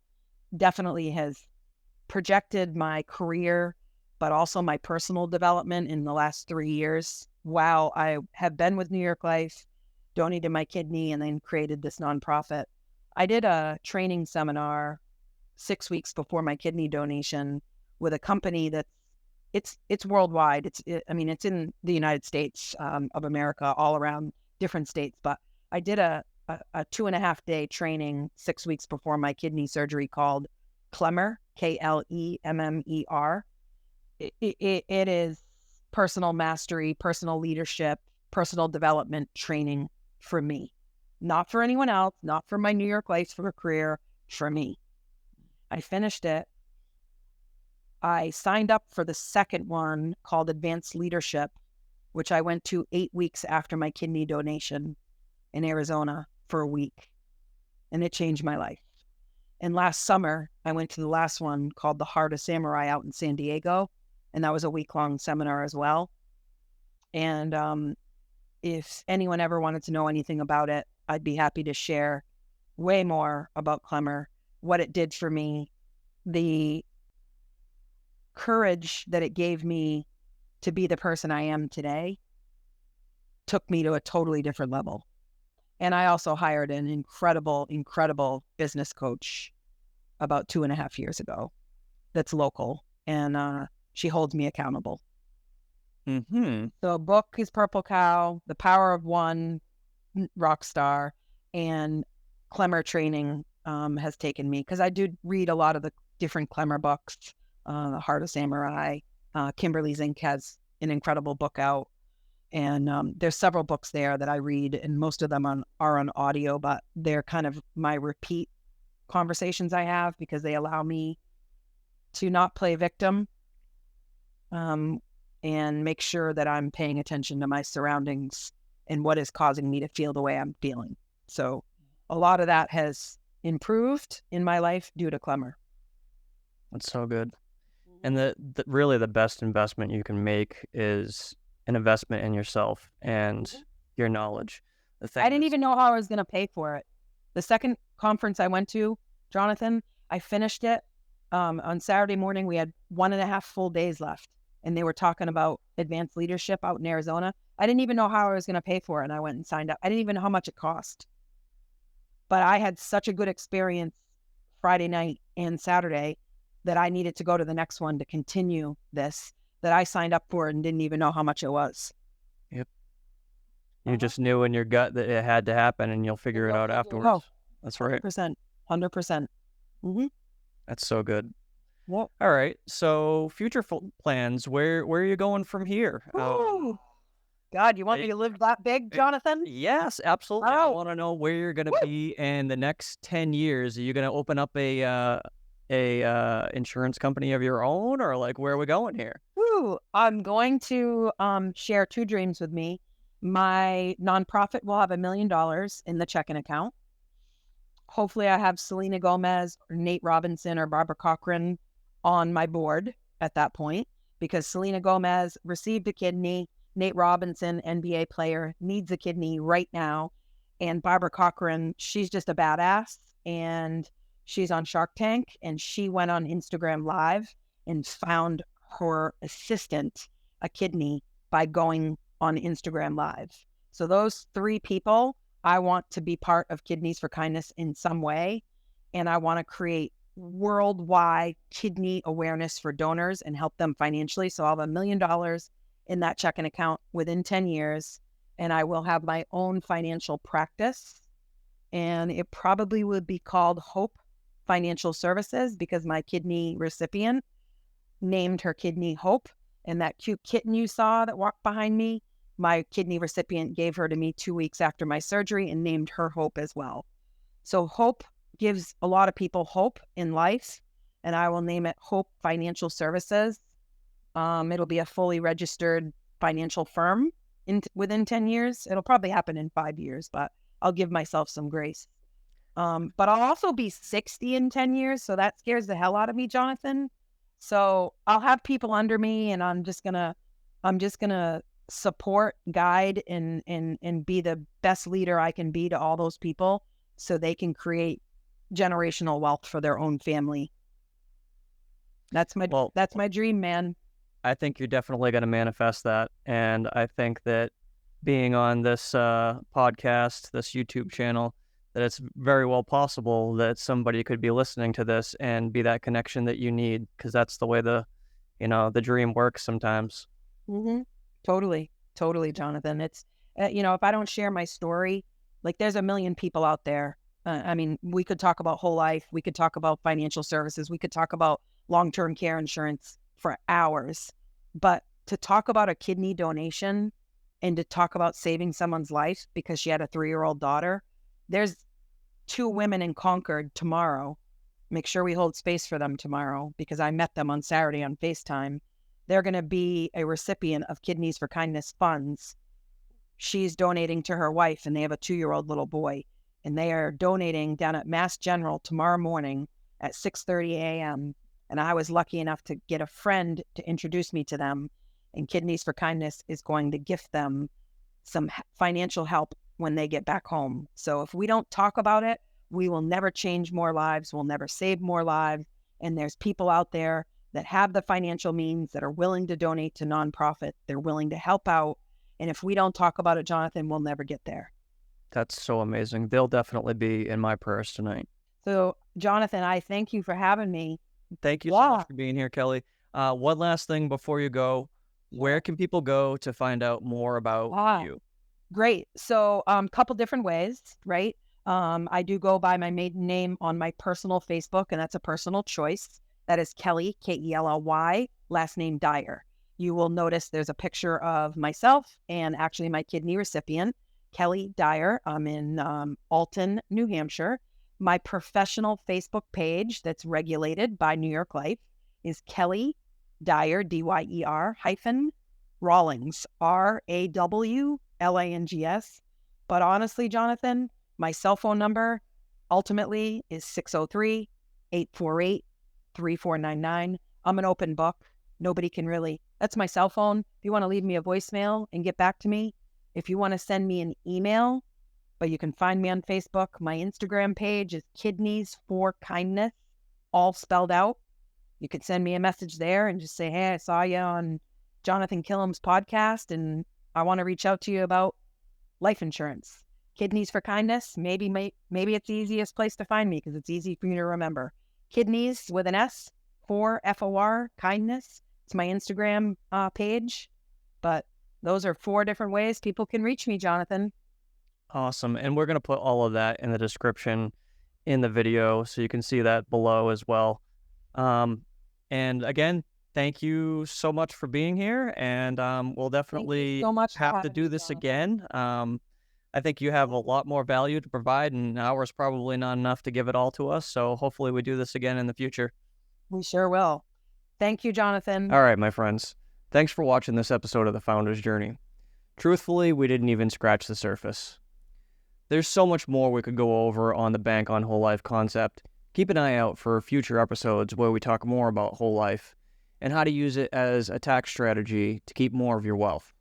definitely has projected my career, but also my personal development in the last 3 years. While I have been with New York Life, donated my kidney, and then created this nonprofit, I did a training seminar 6 weeks before my kidney donation with a company that's it's worldwide. It's in the United States of America, all around different states. But I did a 2.5 day training 6 weeks before my kidney surgery called Klemmer, Klemmer. It is personal mastery, personal leadership, personal development training for me, not for anyone else, not for my New York Life for a career, for me. I finished it. I signed up for the second one called Advanced Leadership, which I went to 8 weeks after my kidney donation in Arizona for a week. And it changed my life. And last summer, I went to the last one called The Heart of Samurai out in San Diego. And that was a week-long seminar as well. And if anyone ever wanted to know anything about it, I'd be happy to share way more about Clemmer, what it did for me, the courage that it gave me to be the person I am today took me to a totally different level. And I also hired an incredible business coach about 2.5 years ago that's local, and she holds me accountable. Mm-hmm. The book is Purple Cow, The Power of One, Rockstar, and Clemmer training has taken me, because I do read a lot of the different Clemmer books. The Heart of Samurai, Kimberly Zink has an incredible book out, and there's several books there that I read, and most of them are on audio, but they're kind of my repeat conversations I have, because they allow me to not play victim, and make sure that I'm paying attention to my surroundings and what is causing me to feel the way I'm feeling. So a lot of that has improved in my life due to Clemmer. That's so good. And really the best investment you can make is an investment in yourself and your knowledge. I didn't even know how I was going to pay for it. The second conference I went to, Jonathan, I finished it on Saturday morning. We had 1.5 full days left, and they were talking about advanced leadership out in Arizona. I didn't even know how I was going to pay for it, and I went and signed up. I didn't even know how much it cost. But I had such a good experience Friday night and Saturday that I needed to go to the next one to continue this, that I signed up for it and didn't even know how much it was. Yep. You just knew in your gut that it had to happen, and you'll figure it out afterwards. Oh, that's right. 100%. 100%. Mm-hmm. That's so good. Well, all right. So future plans, where are you going from here? God, you want me to live that big, Jonathan? Yes, absolutely. I want to know where you're going to be in the next 10 years. Are you going to open up a insurance company of your own, or like, where are we going here? I'm going to share 2 dreams with me. My nonprofit will have $1 million in the checking account. Hopefully I have Selena Gomez or Nate Robinson or Barbara Cochran on my board at that point, because Selena Gomez received a kidney. Nate Robinson, NBA player, needs a kidney right now. And Barbara Cochran, she's just a badass, and she's on Shark Tank, and she went on Instagram Live and found her assistant a kidney by going on Instagram Live. So those 3 people, I want to be part of Kidneys for Kindness in some way. And I want to create worldwide kidney awareness for donors and help them financially. So I'll have $1 million in that checking account within 10 years. And I will have my own financial practice. And it probably would be called Hope Financial Services, because my kidney recipient named her kidney Hope. And that cute kitten you saw that walked behind me, my kidney recipient gave her to me 2 weeks after my surgery and named her Hope as well. So Hope gives a lot of people hope in life, and I will name it Hope Financial Services. It'll be a fully registered financial firm within 10 years. It'll probably happen in 5 years, but I'll give myself some grace. But I'll also be 60 in 10 years, so that scares the hell out of me, Jonathan. So I'll have people under me, and I'm just gonna support, guide, and be the best leader I can be to all those people, so they can create generational wealth for their own family. That's my dream, man. I think you're definitely going to manifest that, and I think that being on this podcast, this YouTube channel, that it's very well possible that somebody could be listening to this and be that connection that you need, because that's the way the dream works sometimes. Mm-hmm. Totally, Jonathan. It's, if I don't share my story, like, there's 1 million people out there. I mean, we could talk about whole life. We could talk about financial services. We could talk about long-term care insurance for hours. But to talk about a kidney donation and to talk about saving someone's life because she had a 3-year-old daughter, there's 2 women in Concord tomorrow make sure we hold space for them tomorrow because I met them on Saturday on FaceTime. They're going to be a recipient of Kidneys for Kindness funds. She's donating to her wife, and they have a 2-year-old little boy. And they are donating down at Mass General tomorrow morning at 6:30 a.m. And I was lucky enough to get a friend to introduce me to them. And Kidneys for Kindness is going to gift them some financial help when they get back home. So if we don't talk about it, we will never change more lives. We'll never save more lives. And there's people out there that have the financial means, that are willing to donate to nonprofit. They're willing to help out. And if we don't talk about it, Jonathan, we'll never get there. That's so amazing. They'll definitely be in my prayers tonight. So, Jonathan, I thank you for having me. Thank you so much for being here, Kelly. One last thing before you go. Where can people go to find out more about you? Great. So couple different ways, right? I do go by my maiden name on my personal Facebook, and that's a personal choice. That is Kelly, Kelly, last name Dyer. You will notice there's a picture of myself and actually my kidney recipient, Kelly Dyer. I'm in Alton, New Hampshire. My professional Facebook page that's regulated by New York Life is Kelly Dyer, Dyer -Rawlings, RAWLANGS. But honestly, Jonathan, my cell phone number ultimately is 603-848-3499. I'm an open book. Nobody can really, that's my cell phone. If you want to leave me a voicemail and get back to me, if you want to send me an email, but you can find me on Facebook. My Instagram page is Kidneys for Kindness, all spelled out. You could send me a message there and just say, hey, I saw you on Jonathan Killam's podcast, and I want to reach out to you about life insurance. Kidneys for Kindness, maybe it's the easiest place to find me because it's easy for you to remember. Kidneys with an S, for FOR, kindness. It's my Instagram page. But those are 4 different ways people can reach me, Jonathan. Awesome. And we're going to put all of that in the description in the video, so you can see that below as well. And again, thank you so much for being here. And we'll definitely have to do this again. I think you have a lot more value to provide, and an hour is probably not enough to give it all to us. So hopefully we do this again in the future. We sure will. Thank you, Jonathan. All right, my friends. Thanks for watching this episode of The Founder's Journey. Truthfully, we didn't even scratch the surface. There's so much more we could go over on the bank on whole life concept. Keep an eye out for future episodes where we talk more about whole life and how to use it as a tax strategy to keep more of your wealth.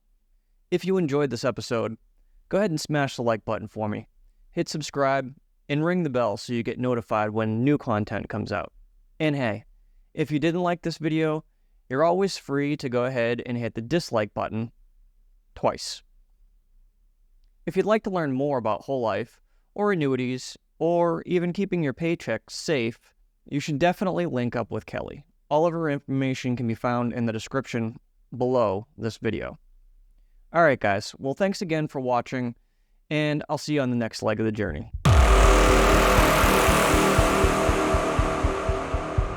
If you enjoyed this episode, go ahead and smash the like button for me. Hit subscribe and ring the bell so you get notified when new content comes out. And hey, if you didn't like this video, you're always free to go ahead and hit the dislike button twice. If you'd like to learn more about whole life, or annuities, or even keeping your paycheck safe, you should definitely link up with Kelly. All of her information can be found in the description below this video. Alright guys, well thanks again for watching, and I'll see you on the next leg of the journey.